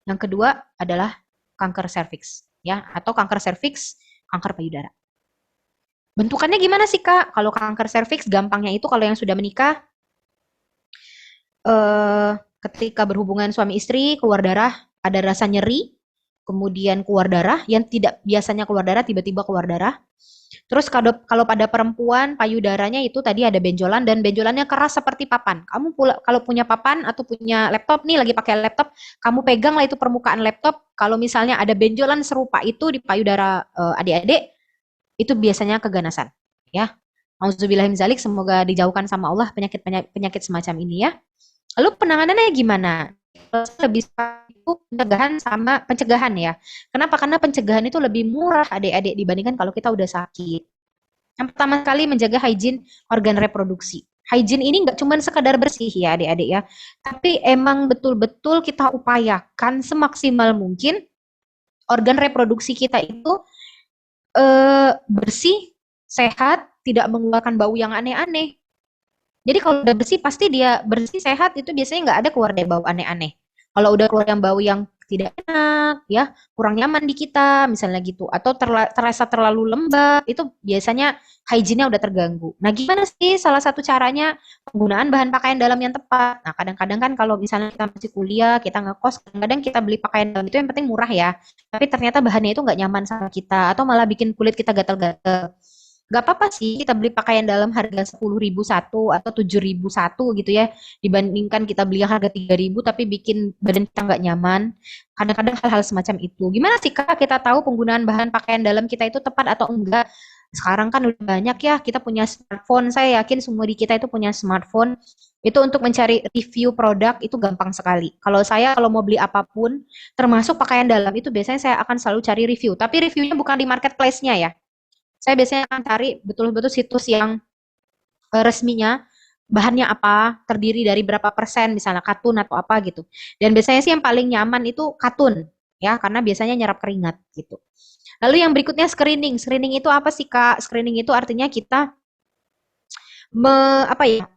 Speaker 1: Yang kedua adalah kanker serviks, ya, atau kanker serviks, kanker payudara. Bentukannya gimana sih, Kak? Kalau kanker serviks gampangnya itu kalau yang sudah menikah ketika berhubungan suami istri keluar darah, ada rasa nyeri, kemudian keluar darah yang tidak biasanya keluar darah tiba-tiba keluar darah. Terus kalau pada perempuan payudaranya itu tadi ada benjolan dan benjolannya keras seperti papan. Kamu kalau punya papan atau punya laptop nih lagi pakai laptop, kamu peganglah itu permukaan laptop. Kalau misalnya ada benjolan serupa itu di payudara adik-adik, itu biasanya keganasan. Ya, auzubillahi min dzalik, semoga dijauhkan sama Allah penyakit semacam ini ya. Lalu penanganannya gimana? Lebih itu pencegahan ya. Kenapa? Karena pencegahan itu lebih murah adik-adik dibandingkan kalau kita udah sakit. Yang pertama kali menjaga hygiene organ reproduksi. Hygiene ini nggak cuma sekadar bersih ya adik-adik ya, tapi emang betul-betul kita upayakan semaksimal mungkin organ reproduksi kita itu bersih, sehat, tidak mengeluarkan bau yang aneh-aneh. Jadi kalau udah bersih pasti dia bersih sehat itu biasanya nggak ada keluar deh bau aneh-aneh. Kalau udah keluar yang bau yang tidak enak, ya kurang nyaman di kita, misalnya gitu, atau terasa terlalu lembab, itu biasanya hygiene-nya udah terganggu. Nah, gimana sih salah satu caranya penggunaan bahan pakaian dalam yang tepat? Nah, kadang-kadang kan kalau misalnya kita masih kuliah, kita ngekos, kadang-kadang kita beli pakaian dalam itu yang penting murah ya, tapi ternyata bahannya itu nggak nyaman sama kita, atau malah bikin kulit kita gatal-gatal. Gak apa-apa sih kita beli pakaian dalam harga 10.000 satu atau 7.000 satu gitu ya, dibandingkan kita beli yang harga 3.000 tapi bikin badan kita nggak nyaman. Kadang-kadang hal-hal semacam itu. Gimana sih Kak kita tahu penggunaan bahan pakaian dalam kita itu tepat atau enggak? Sekarang kan udah banyak ya kita punya smartphone. Saya yakin semua di kita itu punya smartphone. Itu untuk mencari review produk itu gampang sekali. Kalau mau beli apapun, termasuk pakaian dalam itu biasanya saya akan selalu cari review. Tapi reviewnya bukan di marketplace-nya ya. Saya biasanya akan cari betul-betul situs yang resminya, bahannya apa, terdiri dari berapa persen, misalnya katun atau apa gitu. Dan biasanya sih yang paling nyaman itu katun, ya, karena biasanya nyerap keringat gitu. Lalu yang berikutnya screening. Screening itu apa sih Kak? Screening itu artinya kita apa ya,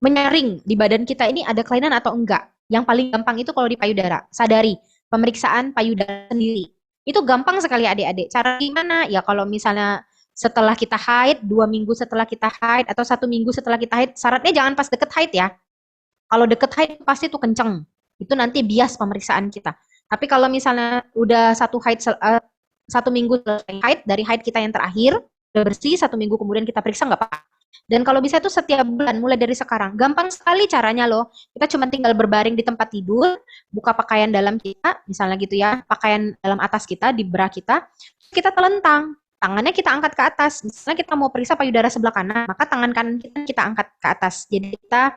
Speaker 1: menyaring di badan kita ini ada kelainan atau enggak. Yang paling gampang itu kalau di payudara. Sadari, pemeriksaan payudara sendiri. Itu gampang sekali adik-adik. Cara gimana? Ya kalau misalnya setelah kita haid, 2 minggu setelah kita haid, atau 1 minggu setelah kita haid, syaratnya jangan pas deket haid ya. Kalau deket haid pasti tuh kenceng. Itu nanti bias pemeriksaan kita. Tapi kalau misalnya udah 1 minggu selesai haid, dari haid kita yang terakhir, udah bersih, 1 minggu kemudian kita periksa nggak apa-apa. Dan kalau bisa itu setiap bulan, mulai dari sekarang. Gampang sekali caranya loh. Kita cuma tinggal berbaring di tempat tidur, buka pakaian dalam kita, misalnya gitu ya, pakaian dalam atas kita, di bra kita telentang. Tangannya kita angkat ke atas. Misalnya kita mau periksa payudara sebelah kanan, maka tangan kanan kita angkat ke atas. Jadi kita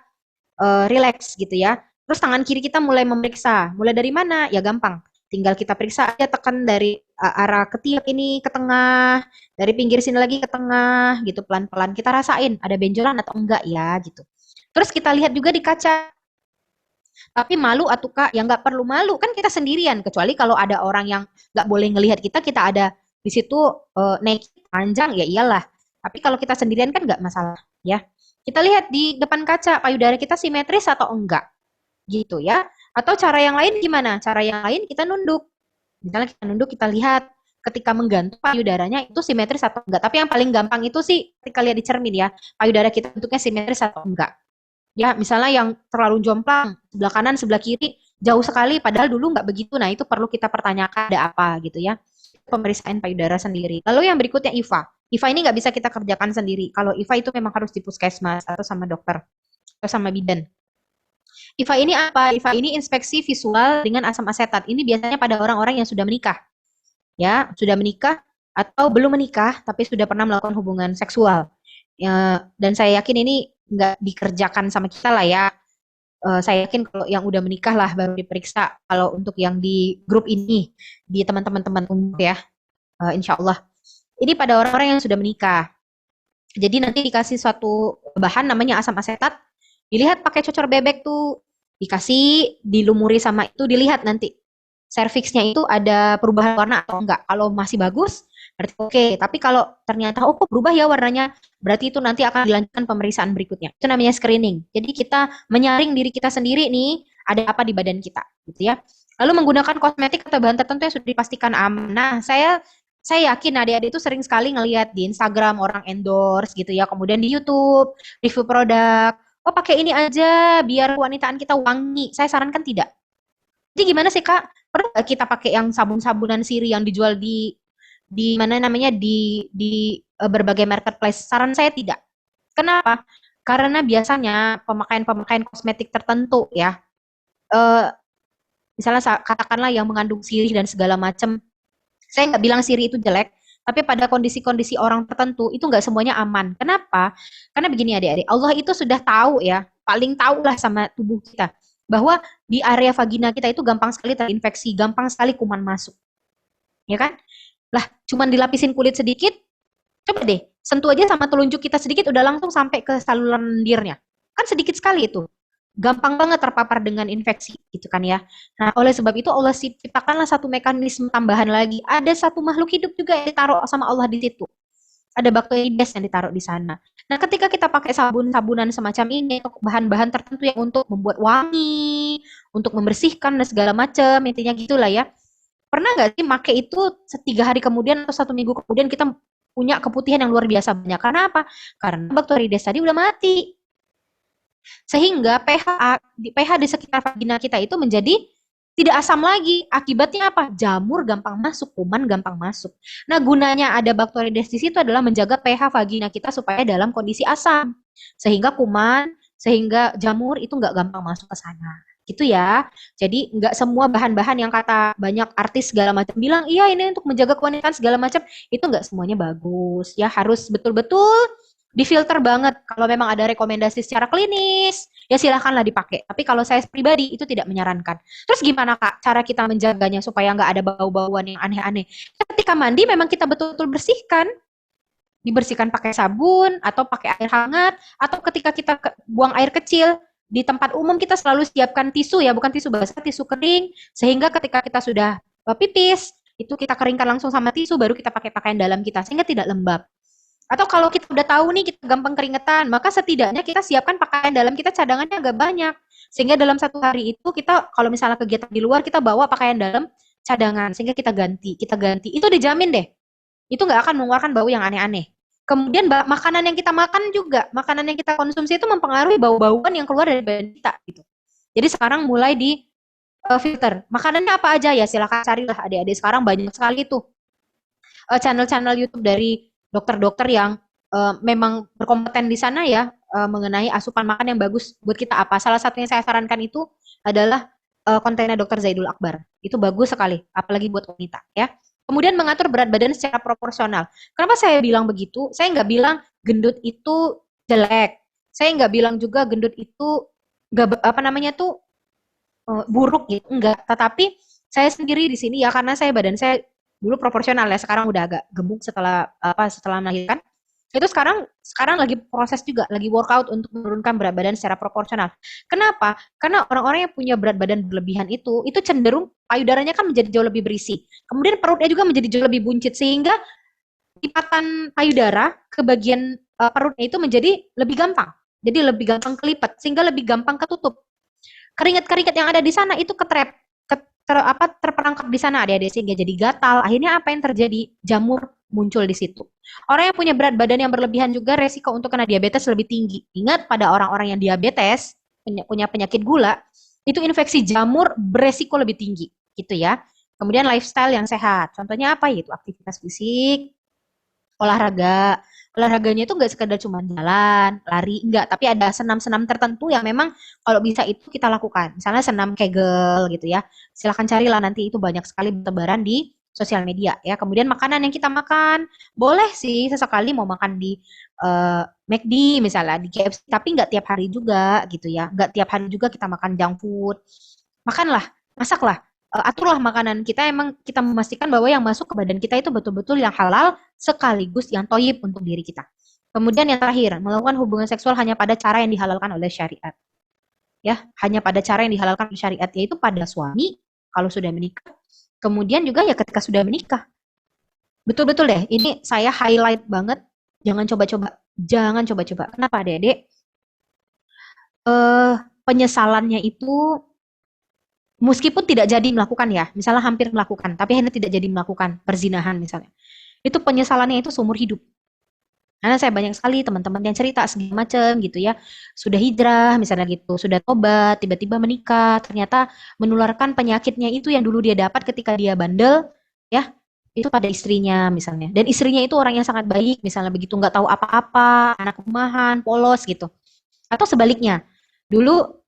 Speaker 1: relax gitu ya. Terus tangan kiri kita mulai memeriksa. Mulai dari mana? Ya gampang. Tinggal kita periksa aja, tekan dari arah ketiak ini ke tengah, dari pinggir sini lagi ke tengah, gitu pelan-pelan. Kita rasain ada benjolan atau enggak ya, gitu. Terus kita lihat juga di kaca. Tapi malu atuh Kak, ya nggak perlu malu, kan kita sendirian, kecuali kalau ada orang yang nggak boleh ngelihat kita, kita ada di situ naked, panjang, ya iyalah. Tapi kalau kita sendirian kan nggak masalah, ya. Kita lihat di depan kaca, payudara kita simetris atau enggak, gitu ya. Atau cara yang lain gimana? Cara yang lain kita nunduk. Misalnya kita nunduk, kita lihat ketika menggantung payudaranya itu simetris atau enggak. Tapi yang paling gampang itu sih ketika lihat di cermin ya, payudara kita bentuknya simetris atau enggak. Ya, misalnya yang terlalu jomplang, sebelah kanan, sebelah kiri, jauh sekali, padahal dulu nggak begitu. Nah, itu perlu kita pertanyakan ada apa gitu ya. Pemeriksaan payudara sendiri. Lalu yang berikutnya IVA. IVA ini nggak bisa kita kerjakan sendiri. Kalau IVA itu memang harus di puskesmas atau sama dokter atau sama bidan. IVA ini apa? IVA ini inspeksi visual dengan asam asetat. Ini biasanya pada orang-orang yang sudah menikah. Ya, sudah menikah atau belum menikah tapi sudah pernah melakukan hubungan seksual. Ya, dan saya yakin ini nggak dikerjakan sama kita lah ya. Saya yakin kalau yang udah menikah lah baru diperiksa. Kalau untuk yang di grup ini, di teman-teman teman umum ya, insya Allah. Ini pada orang-orang yang sudah menikah. Jadi nanti dikasih suatu bahan namanya asam asetat, dilihat pakai cocor bebek tuh, dikasih, dilumuri sama itu, dilihat nanti serviksnya itu ada perubahan warna atau enggak. Kalau masih bagus, berarti oke. Tapi kalau ternyata oh kok berubah ya warnanya, berarti itu nanti akan dilanjutkan pemeriksaan berikutnya. Itu namanya screening. Jadi kita menyaring diri kita sendiri nih, ada apa di badan kita, gitu ya. Lalu menggunakan kosmetik atau bahan tertentu yang sudah dipastikan aman. Nah, saya yakin adik-adik itu sering sekali ngelihat di Instagram orang endorse gitu ya, kemudian di YouTube review produk. Oh pakai ini aja biar wanitaan kita wangi. Saya sarankan tidak. Jadi gimana sih Kak? Perlu nggak kita pakai yang sabun-sabunan siri yang dijual di mana namanya di berbagai marketplace? Saran saya tidak. Kenapa? Karena biasanya pemakaian-pemakaian kosmetik tertentu ya, eh, misalnya katakanlah yang mengandung sirih dan segala macam. Saya nggak bilang siri itu jelek, tapi pada kondisi-kondisi orang tertentu itu nggak semuanya aman. Kenapa? Karena begini adik-adik, Allah itu sudah tahu ya, paling tahu lah sama tubuh kita, bahwa di area vagina kita itu gampang sekali terinfeksi, gampang sekali kuman masuk, ya kan? Lah, cuman dilapisin kulit sedikit, coba deh, sentuh aja sama telunjuk kita sedikit, udah langsung sampai ke saluran lendirnya. Kan sedikit sekali itu. Gampang banget terpapar dengan infeksi, gitu kan ya. Nah, oleh sebab itu Allah ciptakanlah satu mekanisme tambahan lagi. Ada satu makhluk hidup juga yang ditaruh sama Allah di situ. Ada bakterides yang ditaruh di sana. Nah, ketika kita pakai sabun-sabunan semacam ini, bahan-bahan tertentu yang untuk membuat wangi, untuk membersihkan dan segala macam, intinya gitulah ya. Pernah nggak sih make itu 3 hari kemudian atau 1 minggu kemudian kita punya keputihan yang luar biasa banyak? Karena apa? Karena bakterides tadi udah mati. Sehingga pH di sekitar vagina kita itu menjadi tidak asam lagi. Akibatnya apa? Jamur gampang masuk, kuman gampang masuk. Nah, gunanya ada bakterides di situ adalah menjaga pH vagina kita supaya dalam kondisi asam. Sehingga kuman, sehingga jamur itu nggak gampang masuk ke sana. Gitu ya. Jadi nggak semua bahan-bahan yang kata banyak artis segala macam bilang, iya ini untuk menjaga kewanitaan segala macam, itu nggak semuanya bagus. Ya harus betul-betul difilter banget. Kalau memang ada rekomendasi secara klinis, ya silahkanlah dipakai. Tapi kalau saya pribadi itu tidak menyarankan. Terus gimana Kak cara kita menjaganya supaya nggak ada bau-bauan yang aneh-aneh? Ketika mandi memang kita betul-betul bersihkan. Dibersihkan pakai sabun atau pakai air hangat. Atau ketika kita buang air kecil, di tempat umum kita selalu siapkan tisu ya, bukan tisu basah, tisu kering. Sehingga ketika kita sudah pipis, itu kita keringkan langsung sama tisu, baru kita pakai pakaian dalam kita. Sehingga tidak lembab. Atau kalau kita udah tahu nih kita gampang keringetan, maka setidaknya kita siapkan pakaian dalam kita cadangannya agak banyak. Sehingga dalam 1 hari itu kita kalau misalnya kegiatan di luar kita bawa pakaian dalam cadangan sehingga kita ganti, kita ganti. Itu dijamin deh. Itu nggak akan mengeluarkan bau yang aneh-aneh. Kemudian makanan yang kita makan juga, makanan yang kita konsumsi itu mempengaruhi bau-bauan yang keluar dari badan kita gitu. Jadi sekarang mulai di filter. Makanannya apa aja ya silakan carilah adik-adik sekarang banyak sekali tuh channel-channel YouTube dari dokter-dokter yang memang berkompeten di sana ya mengenai asupan makan yang bagus buat kita apa. Salah satu yang saya sarankan itu adalah kontennya Dokter Zaidul Akbar. Itu bagus sekali, apalagi buat wanita ya. Kemudian mengatur berat badan secara proporsional. Kenapa saya bilang begitu? Saya nggak bilang gendut itu jelek. Saya nggak bilang juga gendut itu nggak apa namanya tuh buruk gitu. Enggak. Tetapi saya sendiri di sini ya karena badan saya dulu proporsional ya, sekarang udah agak gemuk setelah melahirkan. Itu sekarang lagi proses juga, lagi workout untuk menurunkan berat badan secara proporsional. Kenapa? Karena orang-orang yang punya berat badan berlebihan itu cenderung payudaranya kan menjadi jauh lebih berisi. Kemudian perutnya juga menjadi jauh lebih buncit sehingga lipatan payudara ke bagian perutnya itu menjadi lebih gampang. Jadi lebih gampang kelipat sehingga lebih gampang ketutup. Keringat-keringat yang ada di sana itu terperangkap di sana adik-adik sehingga jadi gatal. Akhirnya apa yang terjadi? Jamur muncul di situ. Orang yang punya berat badan yang berlebihan juga resiko untuk kena diabetes lebih tinggi. Ingat pada orang-orang yang diabetes, punya penyakit gula, itu infeksi jamur beresiko lebih tinggi, gitu ya. Kemudian lifestyle yang sehat. Contohnya apa? Yaitu aktivitas fisik, olahraga. Olahraganya itu nggak sekedar cuma jalan, lari, enggak, tapi ada senam-senam tertentu yang memang kalau bisa itu kita lakukan. Misalnya senam Kegel gitu ya. Silahkan carilah nanti itu banyak sekali bertebaran di sosial media ya. Kemudian makanan yang kita makan, boleh sih sesekali mau makan di McD misalnya, di KFC, tapi nggak tiap hari juga gitu ya. Nggak tiap hari juga kita makan junk food. Makanlah, masaklah, aturlah makanan kita, emang kita memastikan bahwa yang masuk ke badan kita itu betul-betul yang halal sekaligus yang toyib untuk diri kita. Kemudian yang terakhir, melakukan hubungan seksual hanya pada cara yang dihalalkan oleh syariat. Ya, hanya pada cara yang dihalalkan oleh syariat, yaitu pada suami kalau sudah menikah. Kemudian juga ya ketika sudah menikah. Betul-betul deh, ini saya highlight banget. Jangan coba-coba. Jangan coba-coba. Kenapa, Dede? Penyesalannya itu meskipun tidak jadi melakukan ya, misalnya hampir melakukan, tapi akhirnya tidak jadi melakukan perzinahan misalnya. Itu penyesalannya itu seumur hidup. Karena saya banyak sekali teman-teman yang cerita segala macam gitu ya. Sudah hijrah misalnya gitu, sudah tobat, tiba-tiba menikah, ternyata menularkan penyakitnya itu yang dulu dia dapat ketika dia bandel, ya, itu pada istrinya misalnya. Dan istrinya itu orang yang sangat baik, misalnya begitu nggak tahu apa-apa, anak rumahan, polos gitu. Atau sebaliknya, dulu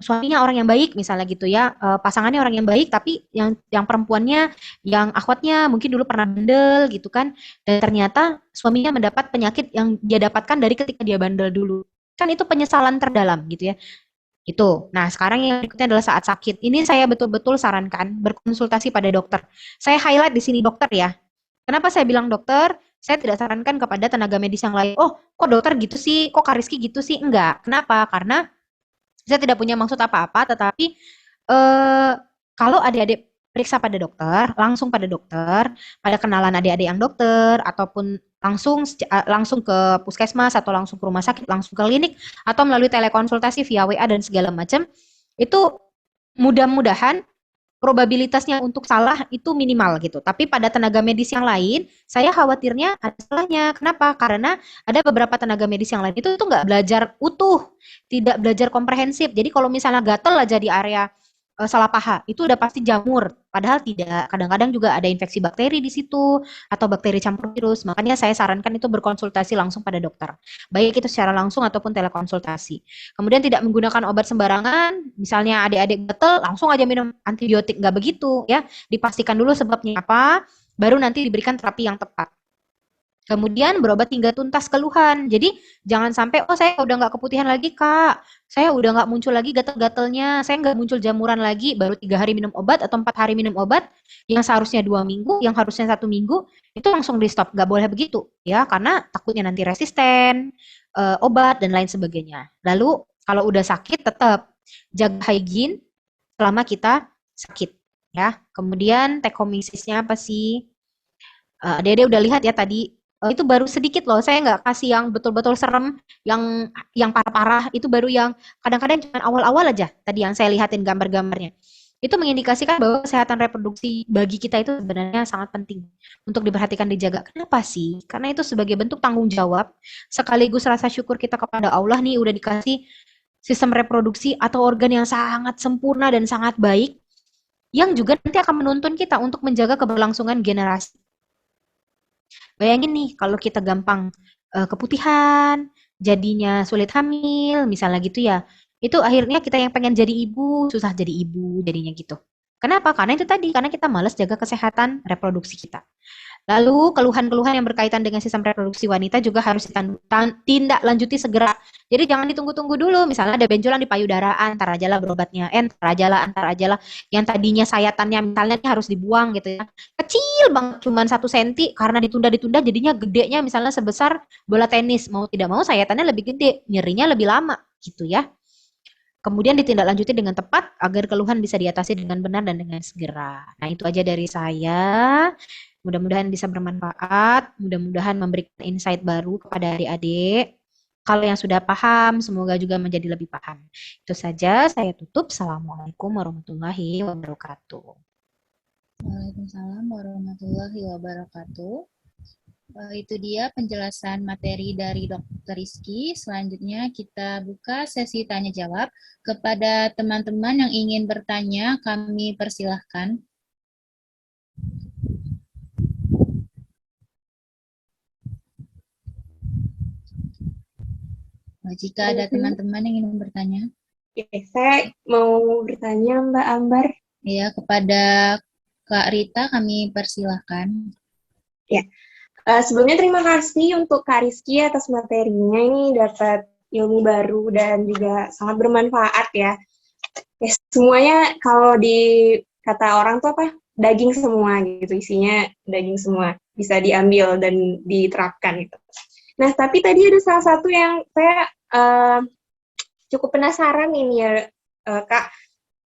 Speaker 1: suaminya orang yang baik misalnya gitu ya, pasangannya orang yang baik tapi yang perempuannya, yang akhwatnya mungkin dulu pernah bandel gitu kan, dan ternyata suaminya mendapat penyakit yang dia dapatkan dari ketika dia bandel dulu. Kan itu penyesalan terdalam gitu ya. Itu. Nah, sekarang yang berikutnya adalah saat sakit. Ini saya betul-betul sarankan berkonsultasi pada dokter. Saya highlight di sini dokter ya. Kenapa saya bilang dokter? Saya tidak sarankan kepada tenaga medis yang lain. Oh, kok dokter gitu sih? Kok Kak Rizky gitu sih? Enggak. Kenapa? Karena saya tidak punya maksud apa-apa, tetapi eh, kalau adik-adik periksa pada dokter, langsung pada dokter, pada kenalan adik-adik yang dokter, ataupun langsung ke puskesmas atau langsung ke rumah sakit, langsung ke klinik, atau melalui telekonsultasi via WA dan segala macam, itu mudah-mudahan probabilitasnya untuk salah itu minimal gitu. Tapi pada tenaga medis yang lain, saya khawatirnya ada salahnya. Kenapa? Karena ada beberapa tenaga medis yang lain itu tuh nggak belajar utuh, tidak belajar komprehensif. Jadi kalau misalnya gatel aja di area salah paha, itu udah pasti jamur. Padahal tidak. Kadang-kadang juga ada infeksi bakteri di situ atau bakteri campur virus. Makanya saya sarankan itu berkonsultasi langsung pada dokter. Baik itu secara langsung ataupun telekonsultasi. Kemudian tidak menggunakan obat sembarangan. Misalnya adik-adik gatel, langsung aja minum antibiotik. Nggak begitu ya. Dipastikan dulu sebabnya apa, baru nanti diberikan terapi yang tepat. Kemudian berobat hingga tuntas keluhan. Jadi jangan sampai, oh saya udah nggak keputihan lagi kak, saya udah nggak muncul lagi gatal-gatalnya, saya nggak muncul jamuran lagi, baru 3 hari minum obat atau 4 hari minum obat, yang seharusnya 2 minggu, yang harusnya 1 minggu, itu langsung di stop. Nggak boleh begitu, ya, karena takutnya nanti resisten, obat dan lain sebagainya. Lalu kalau udah sakit tetap jaga hygiene selama kita sakit, ya. Kemudian take home message-nya apa sih? Dede udah lihat ya tadi, itu baru sedikit loh, saya nggak kasih yang betul-betul serem, yang parah-parah, itu baru yang kadang-kadang cuma awal-awal aja, tadi yang saya lihatin gambar-gambarnya. Itu mengindikasikan bahwa kesehatan reproduksi bagi kita itu sebenarnya sangat penting untuk diperhatikan, dijaga. Kenapa sih? Karena itu sebagai bentuk tanggung jawab, sekaligus rasa syukur kita kepada Allah nih udah dikasih sistem reproduksi atau organ yang sangat sempurna dan sangat baik, yang juga nanti akan menuntun kita untuk menjaga keberlangsungan generasi. Bayangin nih kalau kita gampang keputihan, jadinya sulit hamil, misalnya gitu ya. Itu akhirnya kita yang pengen jadi ibu, susah jadi ibu jadinya gitu. Kenapa? Karena itu tadi, karena kita malas jaga kesehatan reproduksi kita. Lalu keluhan-keluhan yang berkaitan dengan sistem reproduksi wanita juga harus tindak lanjuti segera. Jadi jangan ditunggu-tunggu dulu. Misalnya ada benjolan di payudara, antar aja lah berobatnya. Antar aja lah. Yang tadinya sayatannya misalnya ini harus dibuang gitu ya. Kecil banget, cuma 1 senti karena ditunda-ditunda jadinya gedenya misalnya sebesar bola tenis. Mau tidak mau sayatannya lebih gede, nyerinya lebih lama gitu ya. Kemudian ditindaklanjuti dengan tepat agar keluhan bisa diatasi dengan benar dan dengan segera. Nah, itu aja dari saya. Mudah-mudahan bisa bermanfaat, mudah-mudahan memberikan insight baru kepada adik-adik. Kalau yang sudah paham, semoga juga menjadi lebih paham. Itu saja, saya tutup. Assalamualaikum warahmatullahi wabarakatuh.
Speaker 2: Waalaikumsalam warahmatullahi wabarakatuh. Itu dia penjelasan materi dari Dr. Rizky. Selanjutnya kita buka sesi tanya jawab. Kepada teman-teman yang ingin bertanya, kami persilahkan. Jika ada teman-teman yang ingin bertanya.
Speaker 3: Oke, saya mau bertanya Mbak Ambar.
Speaker 2: Ya, kepada Kak Rita kami persilahkan.
Speaker 3: Ya, sebelumnya terima kasih untuk Kak Rizky atas materinya. Ini dapat ilmu baru dan juga sangat bermanfaat ya. Ya, semuanya kalau di kata orang tuh apa? Daging semua gitu, isinya daging semua. Bisa diambil dan diterapkan gitu. Nah, tapi tadi ada salah satu yang saya cukup penasaran ini ya, Kak,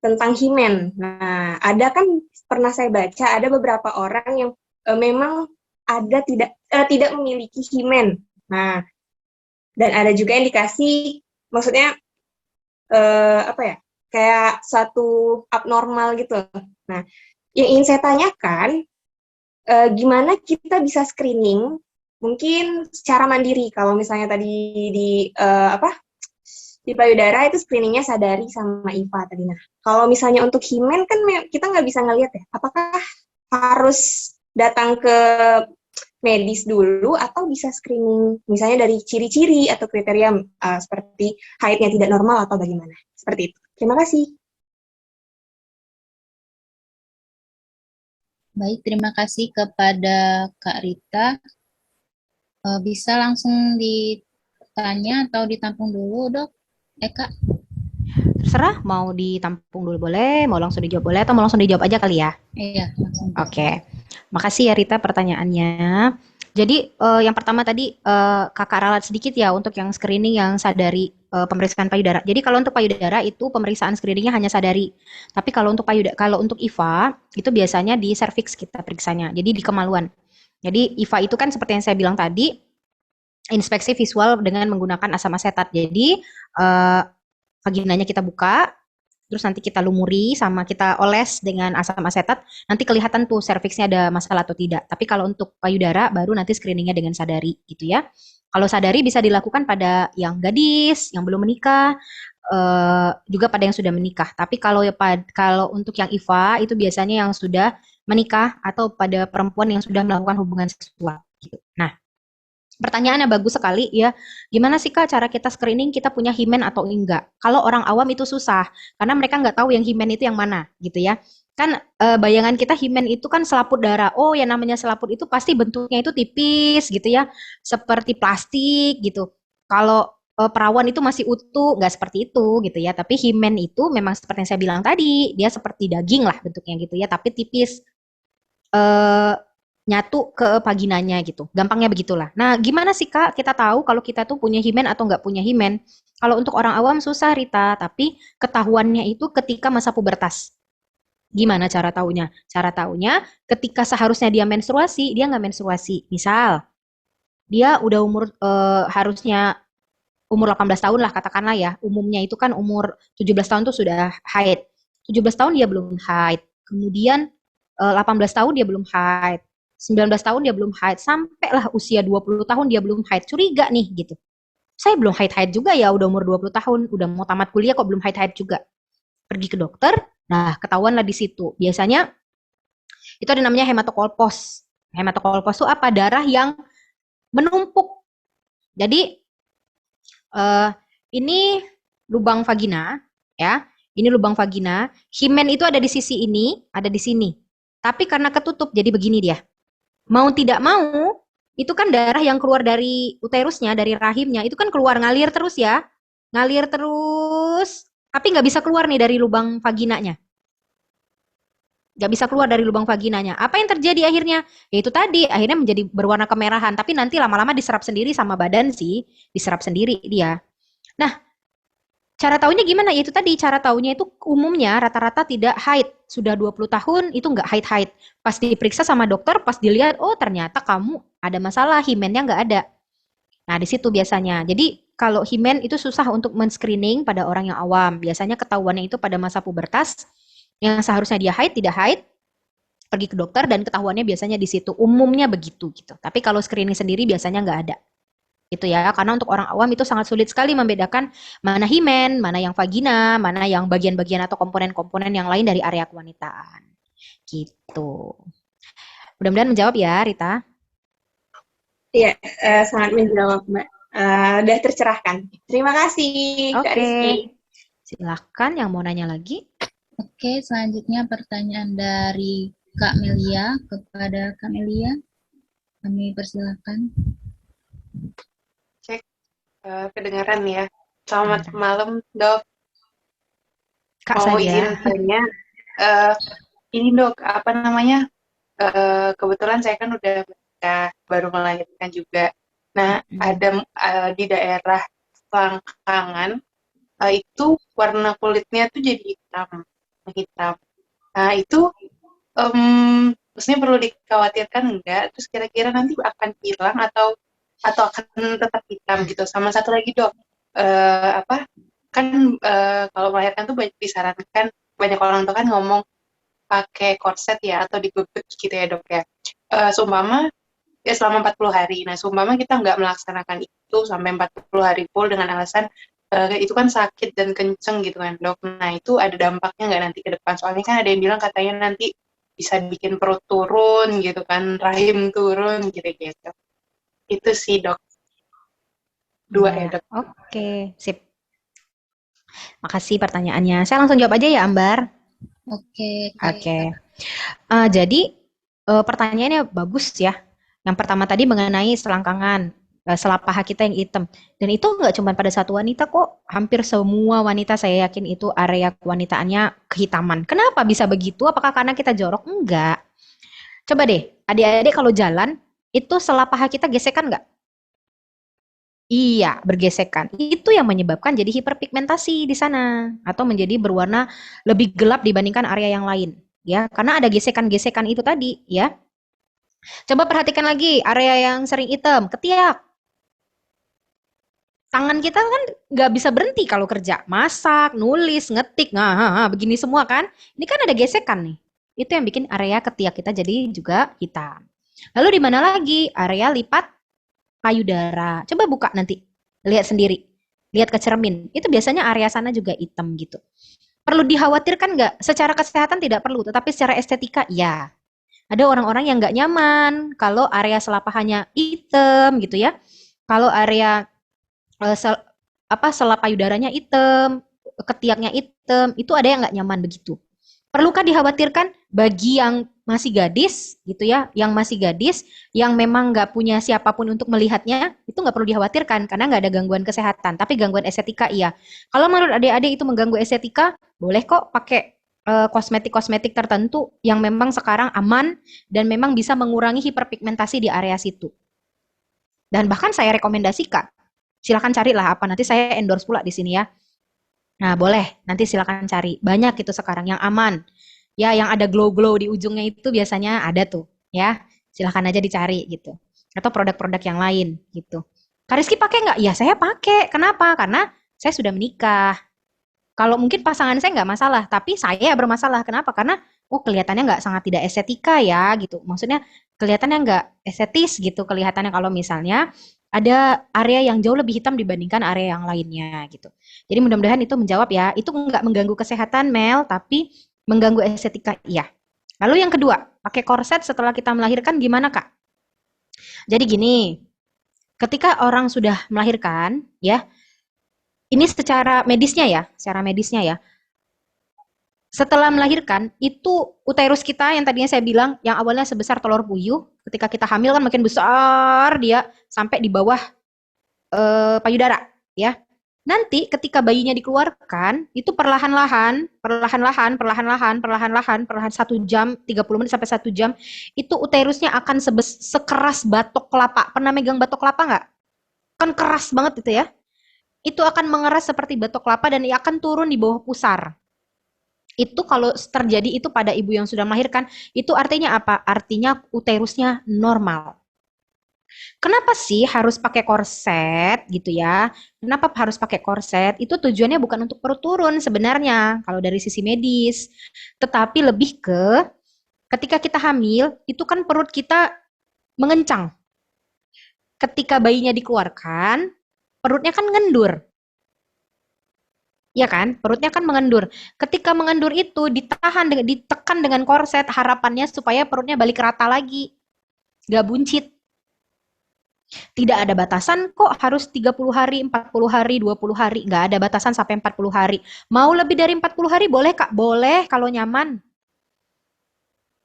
Speaker 3: tentang himen. Nah, ada kan pernah saya baca ada beberapa orang yang memang ada tidak memiliki himen. Nah, dan ada juga yang dikasih, maksudnya apa ya, kayak satu abnormal gitu. Nah, yang ingin saya tanyakan, gimana kita bisa screening, mungkin secara mandiri, kalau misalnya tadi di apa, di payudara itu screeningnya Sadari sama IVA tadi. Nah, kalau misalnya untuk himen kan kita nggak bisa ngelihat ya, apakah harus datang ke medis dulu atau bisa screening misalnya dari ciri-ciri atau kriteria seperti haidnya tidak normal atau bagaimana? Seperti itu. Terima kasih.
Speaker 2: Baik, terima kasih kepada Kak Rita. Bisa langsung ditanya atau ditampung dulu, Dok? Kak?
Speaker 1: Terserah, mau ditampung dulu boleh, mau langsung dijawab boleh, atau mau langsung dijawab aja kali ya?
Speaker 2: Iya, langsung.
Speaker 1: Oke. Makasih ya Rita pertanyaannya. Jadi yang pertama tadi Kakak ralat sedikit ya untuk yang screening yang Sadari pemeriksaan payudara. Jadi kalau untuk payudara itu pemeriksaan screeningnya hanya Sadari. Tapi kalau untuk kalau untuk IVA itu biasanya di serviks kita periksanya. Jadi di kemaluan. Jadi IVA itu kan seperti yang saya bilang tadi, inspeksi visual dengan menggunakan asam asetat. Jadi vaginanya kita buka, terus nanti kita lumuri sama kita oles dengan asam asetat, nanti kelihatan tuh serviksnya ada masalah atau tidak. Tapi kalau untuk payudara baru nanti screeningnya dengan Sadari gitu ya. Kalau Sadari bisa dilakukan pada yang gadis, yang belum menikah, juga pada yang sudah menikah. Tapi kalau untuk yang IVA itu biasanya yang sudah menikah atau pada perempuan yang sudah melakukan hubungan seksual gitu. Nah, pertanyaannya bagus sekali ya. Gimana sih Kak cara kita screening kita punya himen atau enggak? Kalau orang awam itu susah karena mereka nggak tahu yang himen itu yang mana gitu ya. Kan bayangan kita himen itu kan selaput darah. Oh, yang namanya selaput itu pasti bentuknya itu tipis gitu ya, seperti plastik gitu. Kalau perawan itu masih utuh, nggak seperti itu gitu ya. Tapi himen itu memang seperti yang saya bilang tadi, dia seperti daging lah bentuknya gitu ya, tapi tipis. eh, Nyatu ke vaginanya gitu. Gampangnya begitulah. Nah, gimana sih Kak kita tahu kalau kita tuh punya himen atau nggak punya himen? Kalau untuk orang awam susah Rita, tapi ketahuannya itu ketika masa pubertas. Gimana cara taunya? Cara taunya ketika seharusnya dia menstruasi, dia nggak menstruasi. Misal, dia udah umur harusnya umur 18 tahun lah katakanlah ya. Umumnya itu kan umur 17 tahun tuh sudah haid. 17 tahun dia belum haid. Kemudian 18 tahun dia belum haid. 19 tahun dia belum haid. Sampailah usia 20 tahun dia belum haid. Curiga nih gitu. Saya belum haid-haid juga ya udah umur 20 tahun. Udah mau tamat kuliah kok belum haid-haid juga. Pergi ke dokter. Nah, ketahuan lah di situ. Biasanya itu ada namanya hematokolpos. Hematokolpos itu apa? Darah yang menumpuk. Jadi uh, ini lubang vagina, ya. Ini lubang vagina. Himen itu ada di sisi ini, ada di sini. Tapi karena ketutup, jadi begini dia. mau tidak mau, itu kan darah yang keluar dari uterusnya, dari rahimnya, itu kan keluar ngalir terus ya. Ngalir terus, tapi nggak bisa keluar nih dari lubang vaginanya. Nggak bisa keluar dari lubang vaginanya. Apa yang terjadi akhirnya? Ya itu tadi, akhirnya menjadi berwarna kemerahan. Tapi nanti lama-lama diserap sendiri sama badan sih. Diserap sendiri dia. Nah, cara taunya gimana? Ya itu tadi, cara taunya itu umumnya rata-rata tidak haid. Sudah 20 tahun itu nggak haid-haid. Pas diperiksa sama dokter, pas dilihat, oh ternyata kamu ada masalah, himennya nggak ada. Nah, di situ biasanya. Jadi, kalau himen itu susah untuk men-screening pada orang yang awam. Biasanya ketahuannya itu pada masa pubertas, yang seharusnya dia haid, tidak haid, pergi ke dokter dan ketahuannya biasanya di situ. Umumnya begitu gitu. Tapi kalau screening sendiri biasanya nggak ada. Gitu ya, karena untuk orang awam itu sangat sulit sekali membedakan mana himen, mana yang vagina, mana yang bagian-bagian atau komponen-komponen yang lain dari area kewanitaan. Gitu. Mudah-mudahan menjawab ya, Rita.
Speaker 3: Iya, sangat menjawab, Mbak. Udah tercerahkan. Terima kasih, Kak
Speaker 1: Oke.
Speaker 3: Rizky.
Speaker 1: Silahkan yang mau nanya lagi.
Speaker 2: Oke, selanjutnya pertanyaan dari Kak Melia kepada Kak Melia. Kami persilakan.
Speaker 4: Cek, kedengaran ya. Selamat malam, Dok.
Speaker 1: Kak
Speaker 4: Mau
Speaker 1: saja.
Speaker 4: izin tanya, ini Dok, apa namanya? Kebetulan saya kan udah menikah, baru melahirkan juga. Nah, ada di daerah selangkangan, itu warna kulitnya tuh jadi hitam. Nah, itu maksudnya perlu dikhawatirkan enggak? Terus kira-kira nanti akan hilang atau akan tetap hitam gitu? Sama satu lagi Dok, apa? Kan kalau melahirkan tuh banyak disarankan, banyak orang tua kan ngomong pakai korset ya atau dibebek gitu ya Dok ya. Seumpama ya selama 40 hari. Nah, seumpama kita nggak melaksanakan itu sampai 40 hari full dengan alasan itu kan sakit dan kenceng gitu kan Dok. Nah, itu ada dampaknya nggak nanti ke depan? Soalnya kan ada yang bilang katanya nanti bisa bikin perut turun gitu kan, rahim turun gitu-gitu. Itu sih Dok. Dua ya Dok.
Speaker 1: Oke, sip. Makasih pertanyaannya. Saya langsung jawab aja ya, Ambar.
Speaker 2: Oke.
Speaker 1: Jadi pertanyaannya bagus ya. Yang pertama tadi mengenai selangkangan, selap paha kita yang hitam. Dan itu nggak cuma pada satu wanita kok. Hampir semua wanita saya yakin itu area kewanitaannya kehitaman. Kenapa bisa begitu? Apakah karena kita jorok? Enggak. Coba deh, adik-adik kalau jalan, itu selap paha kita gesekan nggak? Iya, bergesekan. Itu yang menyebabkan jadi hiperpigmentasi di sana atau menjadi berwarna lebih gelap dibandingkan area yang lain, ya. Karena ada gesekan-gesekan itu tadi, ya. Coba perhatikan lagi area yang sering hitam, ketiak. Tangan kita kan nggak bisa berhenti kalau kerja, masak, nulis, ngetik, nah, begini semua kan. Ini kan ada gesekan nih. Itu yang bikin area ketiak kita jadi juga hitam. Lalu di mana lagi? Area lipat payudara. Coba buka nanti. Lihat sendiri. Lihat ke cermin. Itu biasanya area sana juga hitam gitu. Perlu dikhawatirkan nggak? Secara kesehatan tidak perlu, tetapi secara estetika ya. Ada orang-orang yang nggak nyaman kalau area selapahannya hitam gitu ya. Kalau area selap payudaranya hitam, ketiaknya hitam, itu ada yang nggak nyaman begitu. Perlukah dikhawatirkan bagi yang masih gadis gitu ya, yang masih gadis, yang memang nggak punya siapapun untuk melihatnya, itu nggak perlu dikhawatirkan karena nggak ada gangguan kesehatan, tapi gangguan estetika iya. Kalau menurut adik-adik itu mengganggu estetika, boleh kok pakai kosmetik-kosmetik tertentu yang memang sekarang aman dan memang bisa mengurangi hiperpigmentasi di area situ. Dan bahkan saya rekomendasikan, silakan carilah apa, nanti saya endorse pula di sini ya. Nah, boleh, nanti silakan cari. Banyak itu sekarang yang aman. Ya, yang ada glow-glow di ujungnya itu biasanya ada tuh, ya. Silakan aja dicari gitu. Atau produk-produk yang lain gitu. Kak Rizky pakai nggak? Ya, saya pakai. Kenapa? Karena saya sudah menikah. Kalau mungkin pasangan saya nggak masalah, tapi saya bermasalah. Kenapa? Karena kelihatannya nggak sangat tidak estetika ya gitu. Maksudnya kelihatannya nggak estetis gitu. Kelihatannya kalau misalnya ada area yang jauh lebih hitam dibandingkan area yang lainnya gitu. Jadi mudah-mudahan itu menjawab ya. Itu nggak mengganggu kesehatan Mel, tapi mengganggu estetika iya. Lalu yang kedua, pakai korset setelah kita melahirkan gimana Kak? Jadi gini, ketika orang sudah melahirkan ya, ini secara medisnya ya, Setelah melahirkan, itu uterus kita yang tadinya saya bilang, yang awalnya sebesar telur puyuh, ketika kita hamil kan makin besar dia sampai di bawah payudara, ya. Nanti ketika bayinya dikeluarkan, itu perlahan-lahan, perlahan 1 jam, 30 menit sampai 1 jam, itu uterusnya akan sekeras batok kelapa. Pernah megang batok kelapa nggak? Kan keras banget itu ya. Itu akan mengeras seperti batok kelapa dan akan turun di bawah pusar. Itu kalau terjadi itu pada ibu yang sudah melahirkan, itu artinya apa? Artinya uterusnya normal. Kenapa sih harus pakai korset gitu ya? Kenapa harus pakai korset? Itu tujuannya bukan untuk perut turun sebenarnya kalau dari sisi medis, tetapi lebih ke ketika kita hamil, itu kan perut kita mengencang. Ketika bayinya dikeluarkan, perutnya kan ngendur. Ya kan? Perutnya kan mengendur. Ketika mengendur itu ditekan dengan korset, harapannya supaya perutnya balik rata lagi. Gak buncit. Tidak ada batasan kok harus 30 hari, 40 hari, 20 hari. Nggak ada batasan sampai 40 hari. Mau lebih dari 40 hari boleh Kak? Boleh kalau nyaman.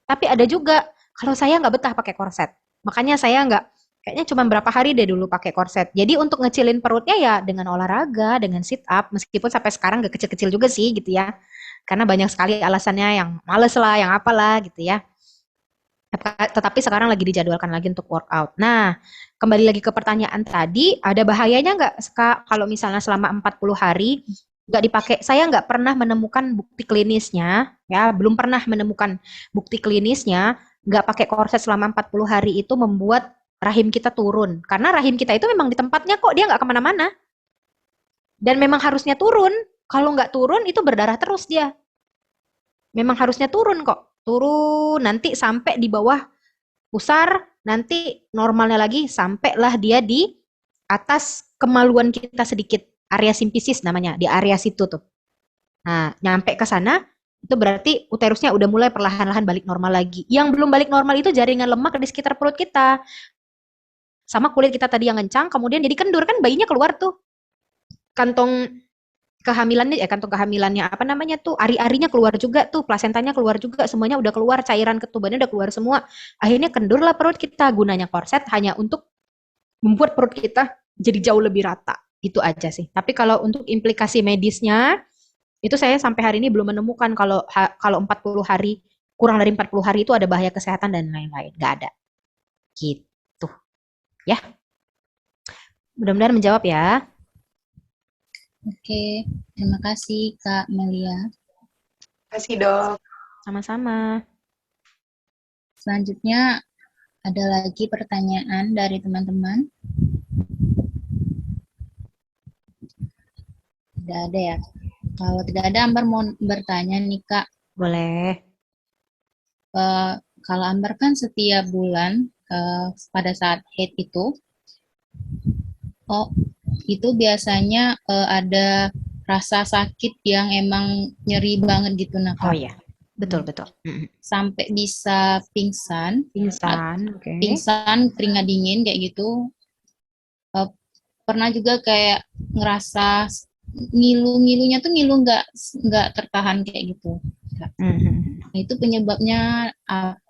Speaker 1: Tapi ada juga, kalau saya nggak betah pakai korset. Makanya saya nggak, kayaknya cuma berapa hari deh dulu pakai korset. Jadi untuk ngecilin perutnya ya dengan olahraga, dengan sit up, meskipun sampai sekarang nggak kecil-kecil juga sih gitu ya. Karena banyak sekali alasannya yang males lah, yang apalah gitu ya. Tetapi sekarang lagi dijadwalkan lagi untuk workout. Nah, kembali lagi ke pertanyaan tadi, ada bahayanya nggak Kak kalau misalnya selama 40 hari nggak dipakai? Saya nggak pernah menemukan bukti klinisnya, ya belum pernah menemukan bukti klinisnya nggak pakai korset selama 40 hari itu membuat rahim kita turun. Karena rahim kita itu memang di tempatnya kok, dia nggak kemana-mana. Dan memang harusnya turun. Kalau nggak turun itu berdarah terus dia. Memang harusnya turun kok. Turun nanti sampai di bawah pusar, nanti normalnya lagi sampailah dia di atas kemaluan kita sedikit, area simpisis namanya, di area situ tuh. Nah, nyampe ke sana itu berarti uterusnya udah mulai perlahan-lahan balik normal lagi. Yang belum balik normal itu jaringan lemak di sekitar perut kita. Sama kulit kita tadi yang kencang, kemudian jadi kendur kan bayinya keluar tuh. Kantong kantong kehamilannya apa namanya tuh, ari-arinya keluar juga tuh, plasentanya keluar juga, semuanya udah keluar, cairan ketubannya udah keluar semua. Akhirnya kendurlah perut kita. Gunanya korset hanya untuk membuat perut kita jadi jauh lebih rata. Itu aja sih. Tapi kalau untuk implikasi medisnya, itu saya sampai hari ini belum menemukan kalau 40 hari, kurang dari 40 hari itu ada bahaya kesehatan dan lain-lain. Nggak ada. Gitu. Ya. Mudah-mudahan menjawab ya.
Speaker 2: Oke, terima kasih Kak Melia.
Speaker 4: Terima kasih dok.
Speaker 1: Sama-sama.
Speaker 2: Selanjutnya ada lagi pertanyaan dari teman-teman. Tidak ada ya? Kalau tidak ada, Ambar mau bertanya nih Kak.
Speaker 1: Boleh.
Speaker 2: Kalau Ambar kan setiap bulan pada saat haid itu, itu biasanya ada rasa sakit yang emang nyeri banget gitu nah Kak.
Speaker 1: Oh iya, betul.
Speaker 2: Sampai bisa pingsan,
Speaker 1: Pingsan, oke.
Speaker 2: pingsan, keringat dingin kayak gitu. Pernah juga kayak ngerasa ngilu-ngilunya tuh ngilu nggak tertahan kayak gitu. Nah, itu penyebabnya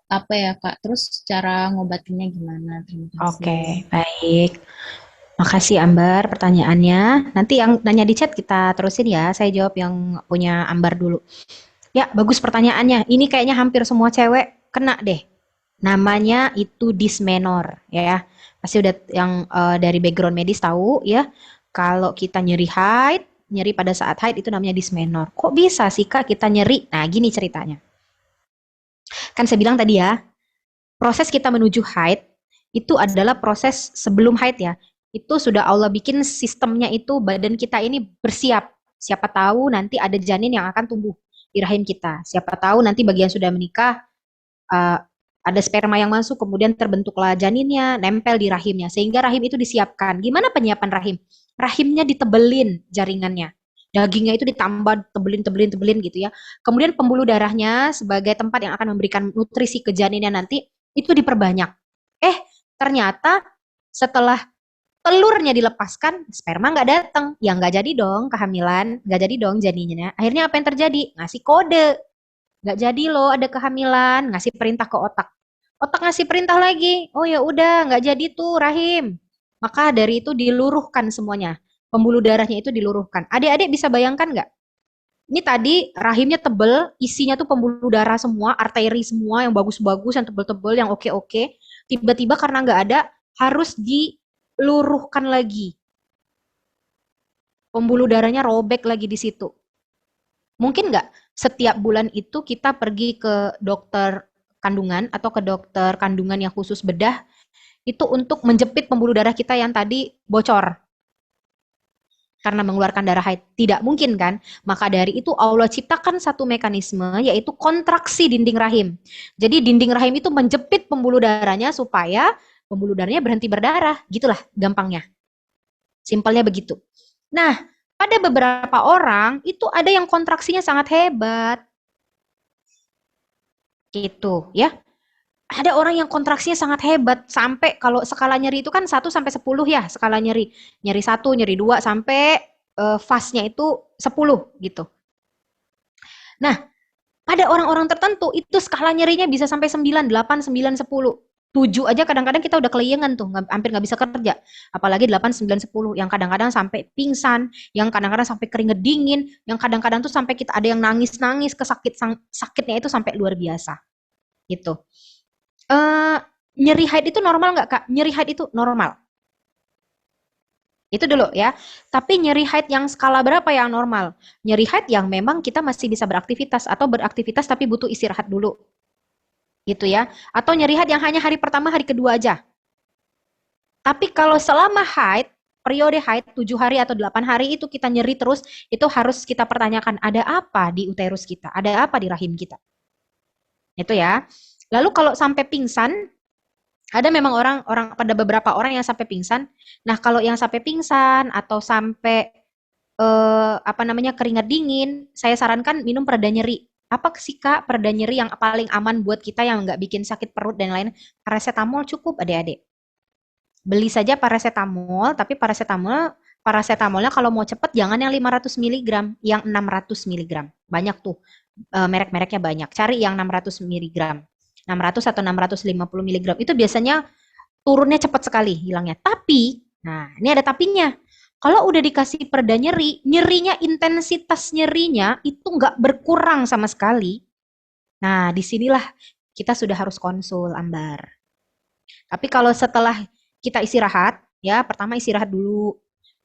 Speaker 2: apa ya Kak? Terus cara ngobatinnya gimana? Terima kasih.
Speaker 1: Oke, baik. Makasih Ambar pertanyaannya. Nanti yang nanya di chat kita terusin ya. Saya jawab yang punya Ambar dulu. Ya, bagus pertanyaannya. Ini kayaknya hampir semua cewek kena deh. Namanya itu dysmenor ya. Pasti udah yang dari background medis tahu ya. Kalau kita nyeri haid, nyeri pada saat haid itu namanya dysmenor. Kok bisa sih Kak kita nyeri? Nah, gini ceritanya. Kan saya bilang tadi ya, proses kita menuju haid itu adalah proses sebelum haid ya. Itu sudah Allah bikin sistemnya itu badan kita ini bersiap. Siapa tahu nanti ada janin yang akan tumbuh di rahim kita. Siapa tahu nanti bagi yang sudah menikah ada sperma yang masuk kemudian terbentuklah janinnya nempel di rahimnya sehingga rahim itu disiapkan. Gimana penyiapan rahim? Rahimnya ditebelin jaringannya. Dagingnya itu ditambah tebelin gitu ya. Kemudian pembuluh darahnya sebagai tempat yang akan memberikan nutrisi ke janinnya nanti itu diperbanyak. Ternyata setelah telurnya dilepaskan, sperma nggak datang. Ya nggak jadi dong kehamilan, nggak jadi dong janinnya. Akhirnya apa yang terjadi? Ngasih kode. nggak jadi loh ada kehamilan, ngasih perintah ke otak. Otak ngasih perintah lagi, oh ya udah nggak jadi tuh rahim. Maka dari itu diluruhkan semuanya. Pembuluh darahnya itu diluruhkan. Adik-adik bisa bayangkan nggak? Ini tadi rahimnya tebel, isinya tuh pembuluh darah semua, arteri semua yang bagus-bagus, yang tebel-tebel, yang oke-oke. Tiba-tiba karena nggak ada, harus diluruhkan lagi. Pembuluh darahnya robek lagi di situ. Mungkin nggak setiap bulan itu kita pergi ke dokter kandungan atau ke dokter kandungan yang khusus bedah itu untuk menjepit pembuluh darah kita yang tadi bocor karena mengeluarkan darah haid. Tidak mungkin kan? Maka dari itu Allah ciptakan satu mekanisme yaitu kontraksi dinding rahim. Jadi dinding rahim itu menjepit pembuluh darahnya supaya pembuluh darahnya berhenti berdarah. Gitulah gampangnya. Simpelnya begitu. Nah, pada beberapa orang itu ada yang kontraksinya sangat hebat. Gitu ya. Ada orang yang kontraksinya sangat hebat sampai kalau skala nyeri itu kan 1 sampai 10 ya skala nyeri. Nyeri 1, nyeri 2 sampai fase-nya itu 10 gitu. Nah, pada orang-orang tertentu itu skala nyerinya bisa sampai 9, 8, 9, 10. 7 aja kadang-kadang kita udah keliengan tuh, hampir nggak bisa kerja. Apalagi 8, 9, 10 yang kadang-kadang sampai pingsan, yang kadang-kadang sampai keringet dingin, yang kadang-kadang tuh sampai kita ada yang nangis-nangis sakitnya itu sampai luar biasa. Gitu. Nyeri haid itu normal nggak, Kak? Nyeri haid itu normal. Itu dulu ya. Tapi nyeri haid yang skala berapa yang normal? Nyeri haid yang memang kita masih bisa beraktivitas atau beraktivitas tapi butuh istirahat dulu. Gitu ya. Atau nyeri haid yang hanya hari pertama, hari kedua aja. Tapi kalau selama haid, periode haid 7 hari atau 8 hari itu kita nyeri terus, itu harus kita pertanyakan ada apa di uterus kita? Ada apa di rahim kita? Itu ya. Lalu kalau sampai pingsan, ada memang orang pada beberapa orang yang sampai pingsan. Nah, kalau yang sampai pingsan atau sampai keringat dingin, saya sarankan minum pereda nyeri. Apa sih Kak pereda nyeri yang paling aman buat kita yang nggak bikin sakit perut dan lain? Paracetamol cukup adik-adik. Beli saja paracetamol, tapi paracetamolnya kalau mau cepet jangan yang 500 mg, yang 600 mg. Banyak tuh, merek-mereknya banyak. Cari yang 600 mg. 600 atau 650 mg itu biasanya turunnya cepat sekali hilangnya. Tapi, nah ini ada tapinya. Kalau udah dikasih pereda nyeri, intensitas nyerinya itu nggak berkurang sama sekali. Nah, disinilah kita sudah harus konsul, Ambar. Tapi kalau setelah kita istirahat, ya pertama istirahat dulu.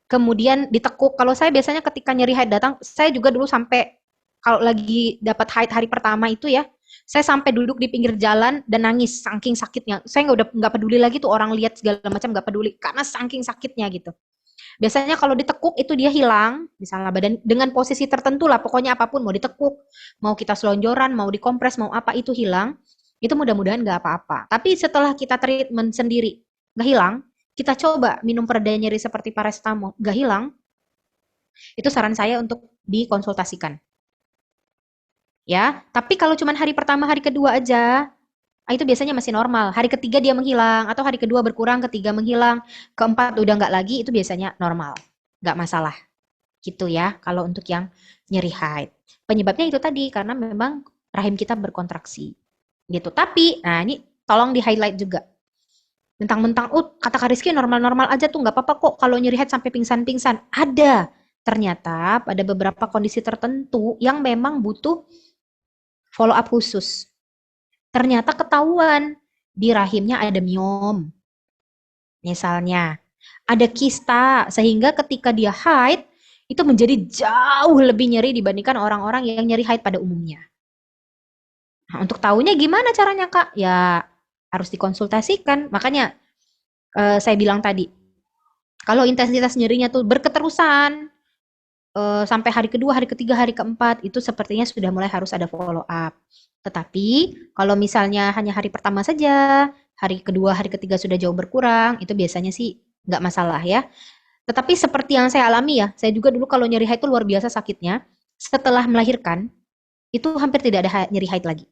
Speaker 1: Kemudian ditekuk. Kalau saya biasanya ketika nyeri haid datang, saya juga dulu sampai kalau lagi dapat haid hari pertama itu ya, saya sampai duduk di pinggir jalan dan nangis saking sakitnya. Saya nggak peduli lagi tuh orang lihat segala macam, nggak peduli karena saking sakitnya gitu. Biasanya kalau ditekuk itu dia hilang, misalnya badan dengan posisi tertentu lah, pokoknya apapun mau ditekuk, mau kita selonjoran, mau dikompres, mau apa itu hilang. Itu mudah-mudahan nggak apa-apa. Tapi setelah kita treatment sendiri nggak hilang, kita coba minum pereda nyeri seperti paracetamol, nggak hilang. Itu saran saya untuk dikonsultasikan. Ya, tapi kalau cuma hari pertama, hari kedua aja, itu biasanya masih normal. Hari ketiga dia menghilang, atau hari kedua berkurang, ketiga menghilang, keempat udah nggak lagi, itu biasanya normal. Nggak masalah. Gitu ya, kalau untuk yang nyeri haid. Penyebabnya itu tadi, karena memang rahim kita berkontraksi. Gitu. Tapi, nah ini tolong di-highlight juga. Mentang-mentang, kata Kak Rizky normal-normal aja tuh, nggak apa-apa kok kalau nyeri haid sampai pingsan-pingsan. Ada. Ternyata pada beberapa kondisi tertentu yang memang butuh follow up khusus. Ternyata ketahuan di rahimnya ada miom. Misalnya, ada kista sehingga ketika dia haid itu menjadi jauh lebih nyeri dibandingkan orang-orang yang nyeri haid pada umumnya. Nah, untuk tahunya gimana caranya, Kak? Ya harus dikonsultasikan. Makanya saya bilang tadi, kalau intensitas nyerinya tuh berketerusan sampai hari kedua, hari ketiga, hari keempat, itu sepertinya sudah mulai harus ada follow up. Tetapi kalau misalnya hanya hari pertama saja, hari kedua, hari ketiga sudah jauh berkurang, itu biasanya sih nggak masalah ya. Tetapi seperti yang saya alami ya, saya juga dulu kalau nyeri haid itu luar biasa sakitnya. Setelah melahirkan, itu hampir tidak ada nyeri haid lagi.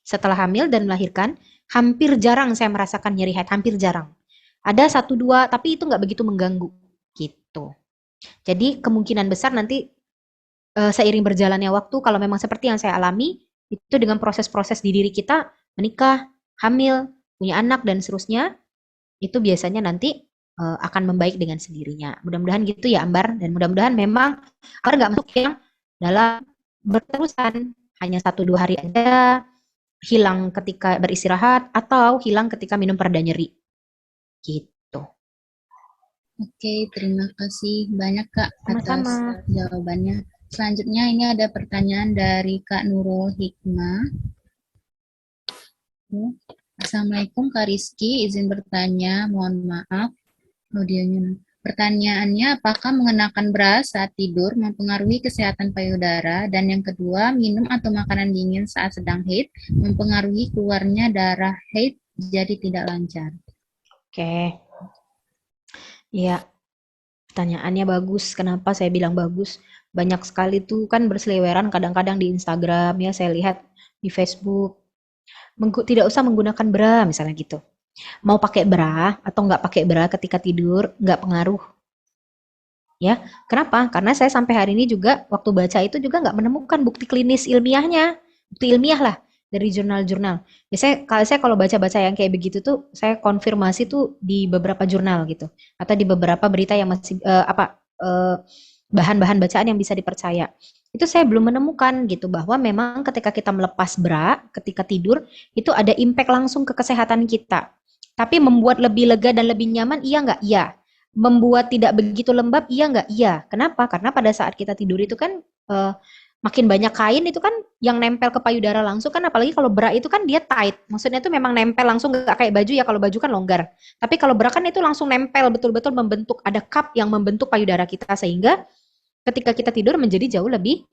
Speaker 1: Setelah hamil dan melahirkan, hampir jarang saya merasakan nyeri haid, hampir jarang. Ada 1-2, tapi itu nggak begitu mengganggu. Gitu. Jadi kemungkinan besar nanti seiring berjalannya waktu, kalau memang seperti yang saya alami, itu dengan proses-proses di diri kita, menikah, hamil, punya anak, dan seterusnya, itu biasanya nanti akan membaik dengan sendirinya. Mudah-mudahan gitu ya Ambar, dan mudah-mudahan memang Ambar nggak masuk yang dalam berterusan, hanya 1-2 hari aja, hilang ketika beristirahat, atau hilang ketika minum pereda nyeri. Gitu.
Speaker 2: Oke, terima kasih banyak Kak atas
Speaker 1: Sama-sama.
Speaker 2: jawabannya. Selanjutnya ini ada pertanyaan dari Kak Nurul Hikmah. Assalamualaikum Kak Rizky, izin bertanya, mohon maaf audionya. Pertanyaannya, apakah mengenakan bra saat tidur mempengaruhi kesehatan payudara? Dan yang kedua, minum atau makanan dingin saat sedang haid mempengaruhi keluarnya darah haid jadi tidak lancar.
Speaker 1: Oke. Iya, pertanyaannya bagus. Kenapa saya bilang bagus? Banyak sekali tuh kan berseliweran kadang-kadang di Instagram ya, saya lihat di Facebook. Tidak usah menggunakan bra misalnya gitu. Mau pakai bra atau nggak pakai bra ketika tidur nggak pengaruh. Ya, kenapa? Karena saya sampai hari ini juga waktu baca itu juga nggak menemukan bukti klinis ilmiahnya, bukti ilmiah lah dari jurnal-jurnal. Biasanya kalau baca-baca yang kayak begitu tuh saya konfirmasi tuh di beberapa jurnal gitu atau di beberapa berita yang masih bahan-bahan bacaan yang bisa dipercaya. Itu saya belum menemukan gitu bahwa memang ketika kita melepas bra ketika tidur itu ada impact langsung ke kesehatan kita. Tapi membuat lebih lega dan lebih nyaman, iya nggak? Iya. Membuat tidak begitu lembab, iya nggak? Iya. Kenapa? Karena pada saat kita tidur itu kan makin banyak kain itu kan yang nempel ke payudara langsung kan, apalagi kalau bra itu kan dia tight. Maksudnya itu memang nempel langsung, nggak kayak baju ya, kalau baju kan longgar. Tapi kalau bra kan itu langsung nempel betul-betul membentuk, ada cup yang membentuk payudara kita sehingga ketika kita tidur menjadi jauh lebih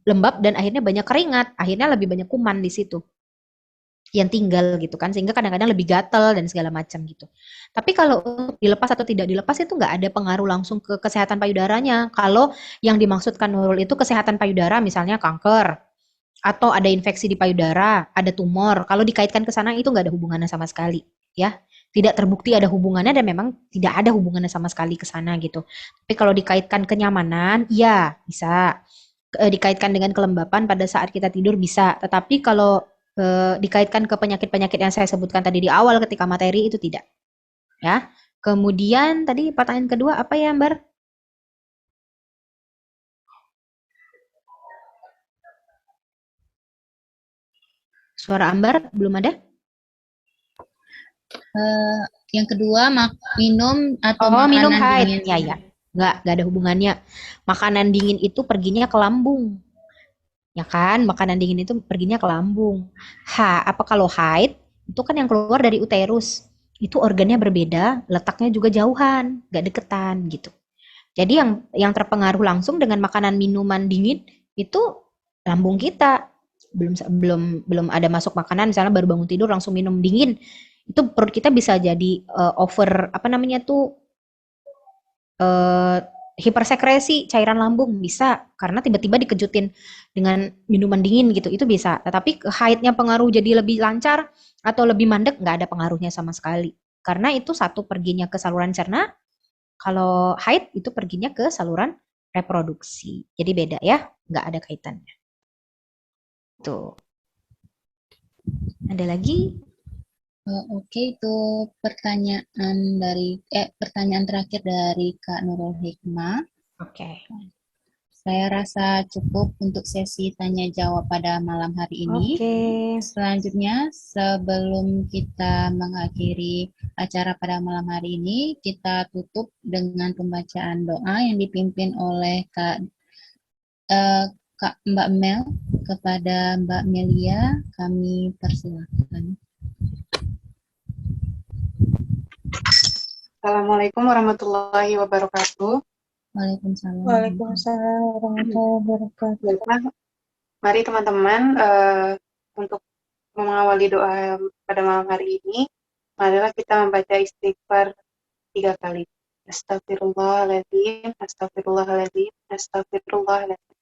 Speaker 1: lembab dan akhirnya banyak keringat, akhirnya lebih banyak kuman di situ yang tinggal gitu kan, sehingga kadang-kadang lebih gatel dan segala macam gitu. Tapi kalau untuk dilepas atau tidak dilepas itu nggak ada pengaruh langsung ke kesehatan payudaranya. Kalau yang dimaksudkan Nurul itu kesehatan payudara misalnya kanker atau ada infeksi di payudara, ada tumor. Kalau dikaitkan ke sana itu nggak ada hubungannya sama sekali, ya. Tidak terbukti ada hubungannya dan memang tidak ada hubungannya sama sekali ke sana gitu. Tapi kalau dikaitkan kenyamanan, ya bisa. Dikaitkan dengan kelembapan pada saat kita tidur bisa. Tetapi kalau dikaitkan ke penyakit-penyakit yang saya sebutkan tadi di awal ketika materi itu tidak, ya. Kemudian tadi pertanyaan kedua apa ya, Ambar? Suara Ambar belum ada?
Speaker 2: Yang kedua, minum atau
Speaker 1: Minum
Speaker 2: makanan
Speaker 1: haid.
Speaker 2: dingin.
Speaker 1: Ya, ya. Nggak ada hubungannya. Makanan dingin itu perginya ke lambung. Ya kan, makanan dingin itu perginya ke lambung. Apa kalau haid? Itu kan yang keluar dari uterus. Itu organnya berbeda, letaknya juga jauhan, nggak deketan gitu. Jadi yang terpengaruh langsung dengan makanan minuman dingin itu lambung kita. Belum ada masuk makanan, misalnya baru bangun tidur langsung minum dingin. Itu perut kita bisa jadi over apa namanya tuh hipersekresi cairan lambung bisa karena tiba-tiba dikejutin dengan minuman dingin gitu, itu bisa. Tetapi haidnya pengaruh jadi lebih lancar atau lebih mandek, nggak ada pengaruhnya sama sekali. Karena itu satu perginya ke saluran cerna, kalau haid itu perginya ke saluran reproduksi. Jadi beda ya, nggak ada kaitannya. Tuh. Ada lagi?
Speaker 2: Oke, itu pertanyaan terakhir dari Kak Nurul Hikmah.
Speaker 1: Oke.
Speaker 2: Saya rasa cukup untuk sesi tanya jawab pada malam hari ini.
Speaker 1: Oke.
Speaker 2: Selanjutnya, sebelum kita mengakhiri acara pada malam hari ini, kita tutup dengan pembacaan doa yang dipimpin oleh Kak Mbak Mel. Kepada Mbak Melia, kami persilakan.
Speaker 4: Assalamualaikum warahmatullahi wabarakatuh.
Speaker 2: Waalaikumsalam.
Speaker 3: Waalaikumsalam warahmatullahi wabarakatuh.
Speaker 4: Baiklah, mari teman-teman untuk mengawali doa pada malam hari ini, marilah kita membaca istighfar 3 kali. Astagfirullahaladzim, astagfirullahaladzim, astagfirullahaladzim.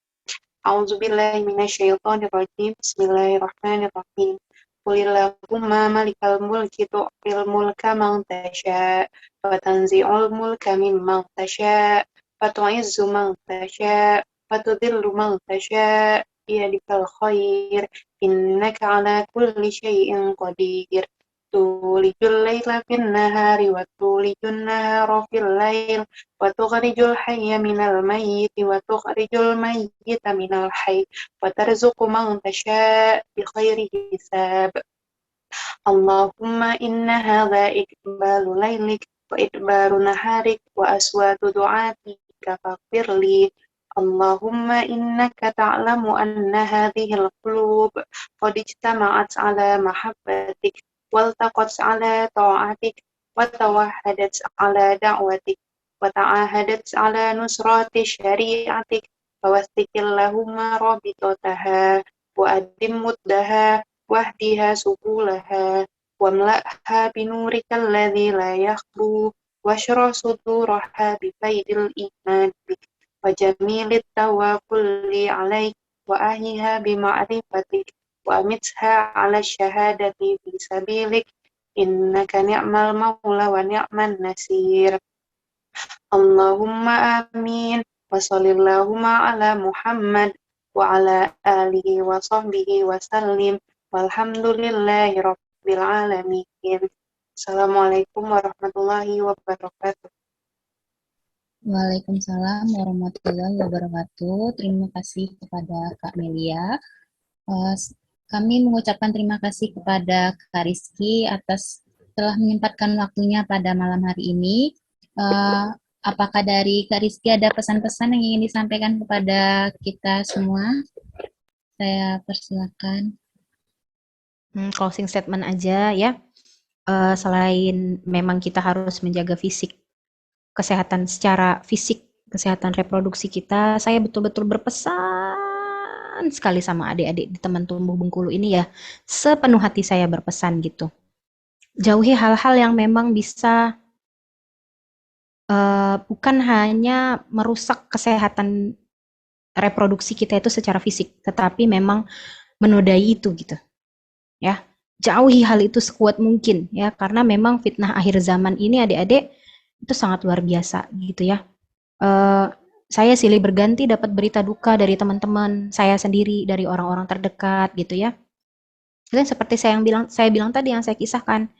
Speaker 4: A'udzubillahi minasyaitonirrajim. Bismillahirrahmanirrahim. Qulillahumma malikal mulki tu'til mulka man tasya' wa tanzi'ul mulka mimman tasya' wa tu'izzu man tasya' وتضل من تشاء بيدك الخير إنك على كل شيء قدير تولج الليل في النهار وتولج النهار في الليل وتخرج الحي من الميت وتخرج الميت من الحي وترزق من تشاء بخير حساب اللهم إن هذا إقبال ليلك وإدبار نهارك وأصوات دعاتك فاغفر لي اللهم إنك تعلم أن هذه القلوب قد اجتمعت على محبتك والتقت على طاعتك وتوحدت على دعوتك وتعاهدت على نصرة شريعتك فوثق اللهم رابطتها وأدم مدها واهدها سبلها واملأها بنورك الذي لا يخلو واشرح صدورها بفيض الإيمان بك وجميل التوكل عليك وأهيها بمعرفتك وأمتها على الشهادة في سبيلك إنك نعم المولى ونعم النصير اللهم آمين وصل اللهم على محمد وعلى آله وصحبه وسلم والحمد لله رب العالمين. Assalamualaikum warahmatullahi wabarakatuh.
Speaker 2: Waalaikumsalam warahmatullahi wabarakatuh. Terima kasih kepada Kak Melia. Kami mengucapkan terima kasih kepada Kak Rizky atas telah menyempatkan waktunya pada malam hari ini. Apakah dari Kak Rizky ada pesan-pesan yang ingin disampaikan kepada kita semua? Saya persilakan.
Speaker 1: Closing statement aja ya. Selain memang kita harus menjaga kesehatan secara fisik, kesehatan reproduksi kita, saya betul-betul berpesan sekali sama adik-adik di teman tumbuh Bengkulu ini ya, sepenuh hati saya berpesan gitu. Jauhi hal-hal yang memang bisa bukan hanya merusak kesehatan reproduksi kita itu secara fisik, tetapi memang menodai itu gitu, ya. Jauhi hal itu sekuat mungkin ya, karena memang fitnah akhir zaman ini adik-adik itu sangat luar biasa gitu ya. Saya silih berganti dapat berita duka dari teman-teman saya sendiri, dari orang-orang terdekat gitu ya. Dan seperti saya bilang tadi, yang saya kisahkan,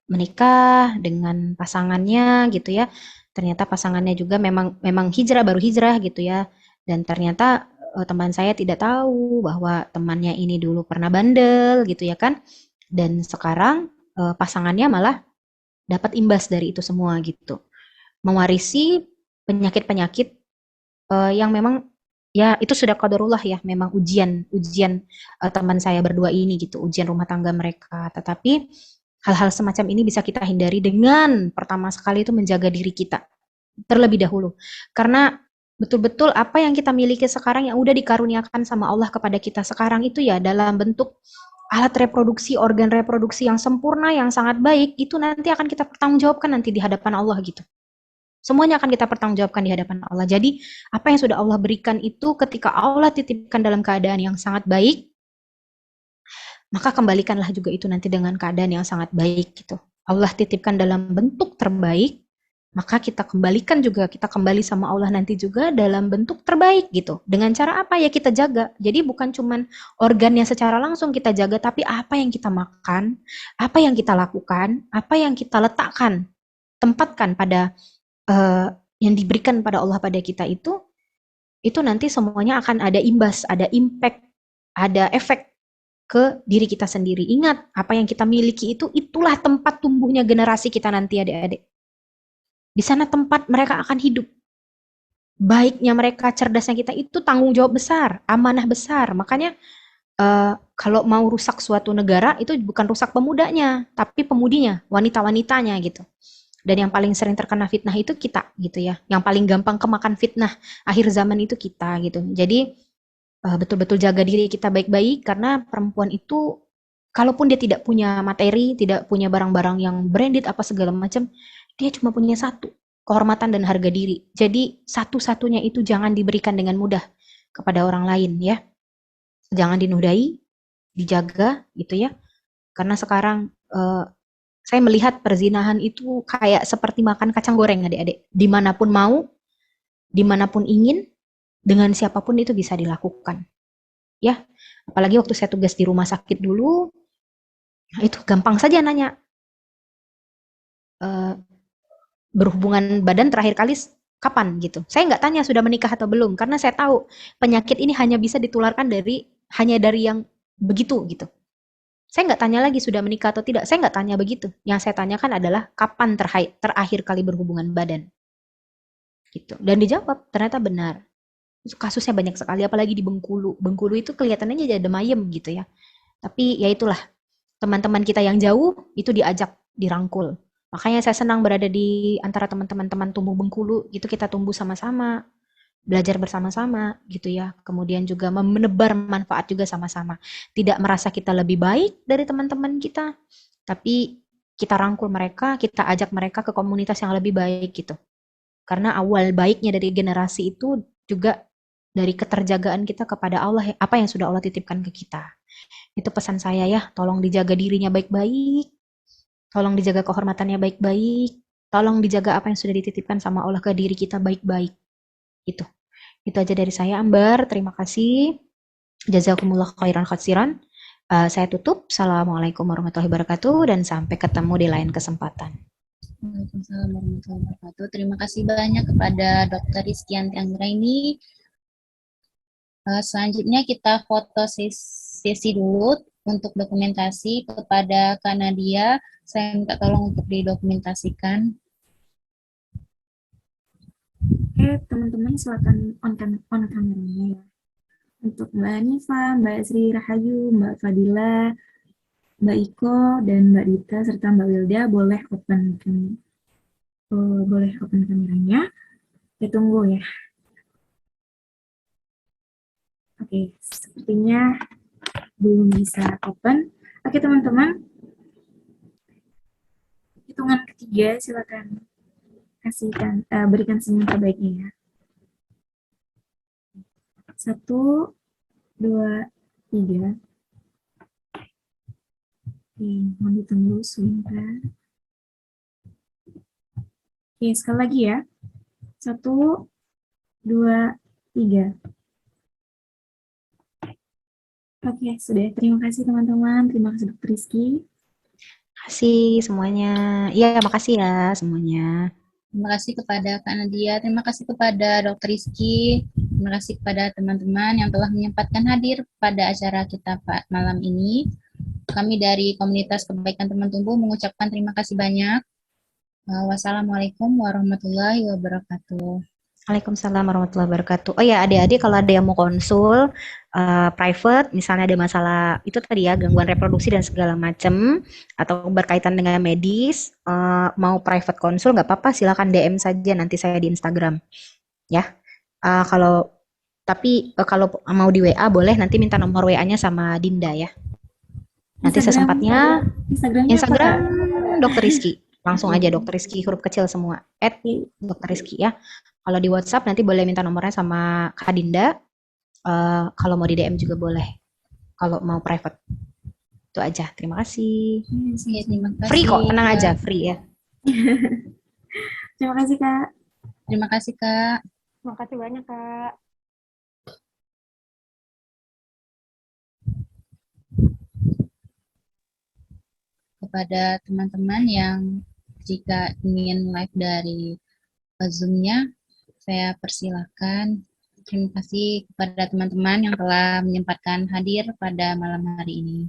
Speaker 1: menikah dengan pasangannya gitu ya. Ternyata pasangannya juga memang baru hijrah gitu ya. Dan ternyata teman saya tidak tahu bahwa temannya ini dulu pernah bandel gitu ya kan. Dan sekarang pasangannya malah dapat imbas dari itu semua gitu. Mewarisi penyakit-penyakit yang memang ya itu sudah qadarullah ya, memang ujian teman saya berdua ini gitu, ujian rumah tangga mereka. Tetapi hal-hal semacam ini bisa kita hindari dengan pertama sekali itu menjaga diri kita terlebih dahulu. Karena betul-betul apa yang kita miliki sekarang yang udah dikaruniakan sama Allah kepada kita sekarang itu ya dalam bentuk alat reproduksi, organ reproduksi yang sempurna, yang sangat baik, itu nanti akan kita pertanggungjawabkan nanti di hadapan Allah gitu. Semuanya akan kita pertanggungjawabkan di hadapan Allah. Jadi apa yang sudah Allah berikan itu ketika Allah titipkan dalam keadaan yang sangat baik, maka kembalikanlah juga itu nanti dengan keadaan yang sangat baik gitu. Allah titipkan dalam bentuk terbaik, maka kita kembalikan juga, kita kembali sama Allah nanti juga dalam bentuk terbaik gitu. Dengan cara apa ya kita jaga. Jadi bukan cuman organnya secara langsung kita jaga, tapi apa yang kita makan, apa yang kita lakukan, apa yang kita letakkan, tempatkan pada yang diberikan pada Allah pada kita itu nanti semuanya akan ada imbas, ada impact, ada efek ke diri kita sendiri. Ingat, apa yang kita miliki itulah tempat tumbuhnya generasi kita nanti adik-adik. Di sana tempat mereka akan hidup. Baiknya mereka, cerdasnya kita itu tanggung jawab besar, amanah besar. Makanya kalau mau rusak suatu negara itu bukan rusak pemudanya, tapi pemudinya, wanita-wanitanya gitu. Dan yang paling sering terkena fitnah itu kita gitu ya. Yang paling gampang kemakan fitnah akhir zaman itu kita gitu. Jadi betul-betul jaga diri kita baik-baik, karena perempuan itu kalaupun dia tidak punya materi, tidak punya barang-barang yang branded apa segala macam, dia cuma punya satu, kehormatan dan harga diri. Jadi satu-satunya itu jangan diberikan dengan mudah kepada orang lain ya. Jangan dinodai, dijaga gitu ya. Karena sekarang saya melihat perzinahan itu kayak seperti makan kacang goreng adik-adik. Dimanapun mau, dimanapun ingin, dengan siapapun itu bisa dilakukan. Ya, apalagi waktu saya tugas di rumah sakit dulu, nah itu gampang saja nanya, eh, berhubungan badan terakhir kali kapan gitu. Saya nggak tanya sudah menikah atau belum, karena saya tahu penyakit ini hanya bisa ditularkan hanya dari yang begitu gitu. Saya nggak tanya lagi sudah menikah atau tidak. Saya nggak tanya begitu. Yang saya tanyakan adalah kapan terakhir kali berhubungan badan gitu. Dan dijawab ternyata benar. Kasusnya banyak sekali, apalagi di Bengkulu. Bengkulu itu kelihatannya jadi mayem gitu ya. Tapi ya itulah, teman-teman kita yang jauh itu diajak, dirangkul. Makanya saya senang berada di antara teman-teman tumbuh Bengkulu, itu kita tumbuh sama-sama, belajar bersama-sama gitu ya. Kemudian juga menebar manfaat juga sama-sama. Tidak merasa kita lebih baik dari teman-teman kita, tapi kita rangkul mereka, kita ajak mereka ke komunitas yang lebih baik gitu. Karena awal baiknya dari generasi itu juga dari keterjagaan kita kepada Allah, apa yang sudah Allah titipkan ke kita. Itu pesan saya ya, tolong dijaga dirinya baik-baik, tolong dijaga kehormatannya baik-baik, tolong dijaga apa yang sudah dititipkan sama Allah ke diri kita baik-baik. Itu. Itu aja dari saya, Ambar. Terima kasih. Jazakumullah khairan khatsiran. Saya tutup. Assalamualaikum warahmatullahi wabarakatuh dan sampai ketemu di lain kesempatan.
Speaker 2: Waalaikumsalam warahmatullahi wabarakatuh. Terima kasih banyak kepada Dr. Rizkyanti Anggraini. Selanjutnya kita foto sesi dulu untuk dokumentasi kepada Kak Nadia. Saya minta tolong untuk didokumentasikan.
Speaker 5: Oke, teman-teman silakan on kameranya ya. Untuk Mbak Hanifa, Mbak Sri Rahayu, Mbak Fadila, Mbak Iko, dan Mbak Dita, serta Mbak Wilda boleh open kameranya. Kita tunggu ya. Oke, sepertinya belum bisa open. Oke, teman-teman. Hitungan ketiga, silakan berikan senyum terbaiknya ya. 1, 2, 3. Oke, mau ditunggu sebentar. Oke, sekali lagi ya. 1, 2, 3. Oke, sudah. Terima kasih teman-teman. Terima kasih Dr. Rizky.
Speaker 1: Terima kasih semuanya. Iya, makasih ya semuanya.
Speaker 2: Terima kasih kepada Kak Nadia, terima kasih kepada Dr. Rizky, terima kasih kepada teman-teman yang telah menyempatkan hadir pada acara kita malam ini. Kami dari Komunitas Kebaikan Teman Tumbuh mengucapkan terima kasih banyak. Wassalamualaikum warahmatullahi wabarakatuh.
Speaker 1: Waalaikumsalam warahmatullahi wabarakatuh. Oh ya, adik-adik kalau ada yang mau konsul private, misalnya ada masalah itu tadi ya, gangguan reproduksi dan segala macam, atau berkaitan dengan medis, mau private konsul nggak apa-apa, silakan DM saja nanti saya di Instagram, ya. Kalau mau di WA boleh nanti minta nomor WA-nya sama Dinda ya. Nanti sesempatnya Instagram Dr. Rizky. Langsung aja Dr. Rizky huruf kecil semua. @Dr. Rizky ya. Kalau di WhatsApp nanti boleh minta nomornya sama Kak Dinda. Kalau mau di DM juga boleh. Kalau mau private. Itu aja. Terima kasih.
Speaker 2: Ya, terima kasih.
Speaker 1: Free kok, tenang aja, free ya.
Speaker 5: Terima kasih Kak.
Speaker 2: Terima kasih Kak.
Speaker 5: Terima kasih banyak Kak.
Speaker 2: Kepada teman-teman yang jika ingin live dari Zoom-nya, saya persilahkan. Terima kasih kepada teman-teman yang telah menyempatkan hadir pada malam hari ini.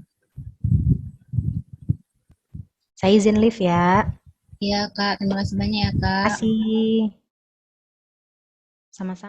Speaker 1: Saya izin live ya.
Speaker 2: Iya Kak, terima kasih banyak ya Kak.
Speaker 1: Terima kasih. Sama-sama.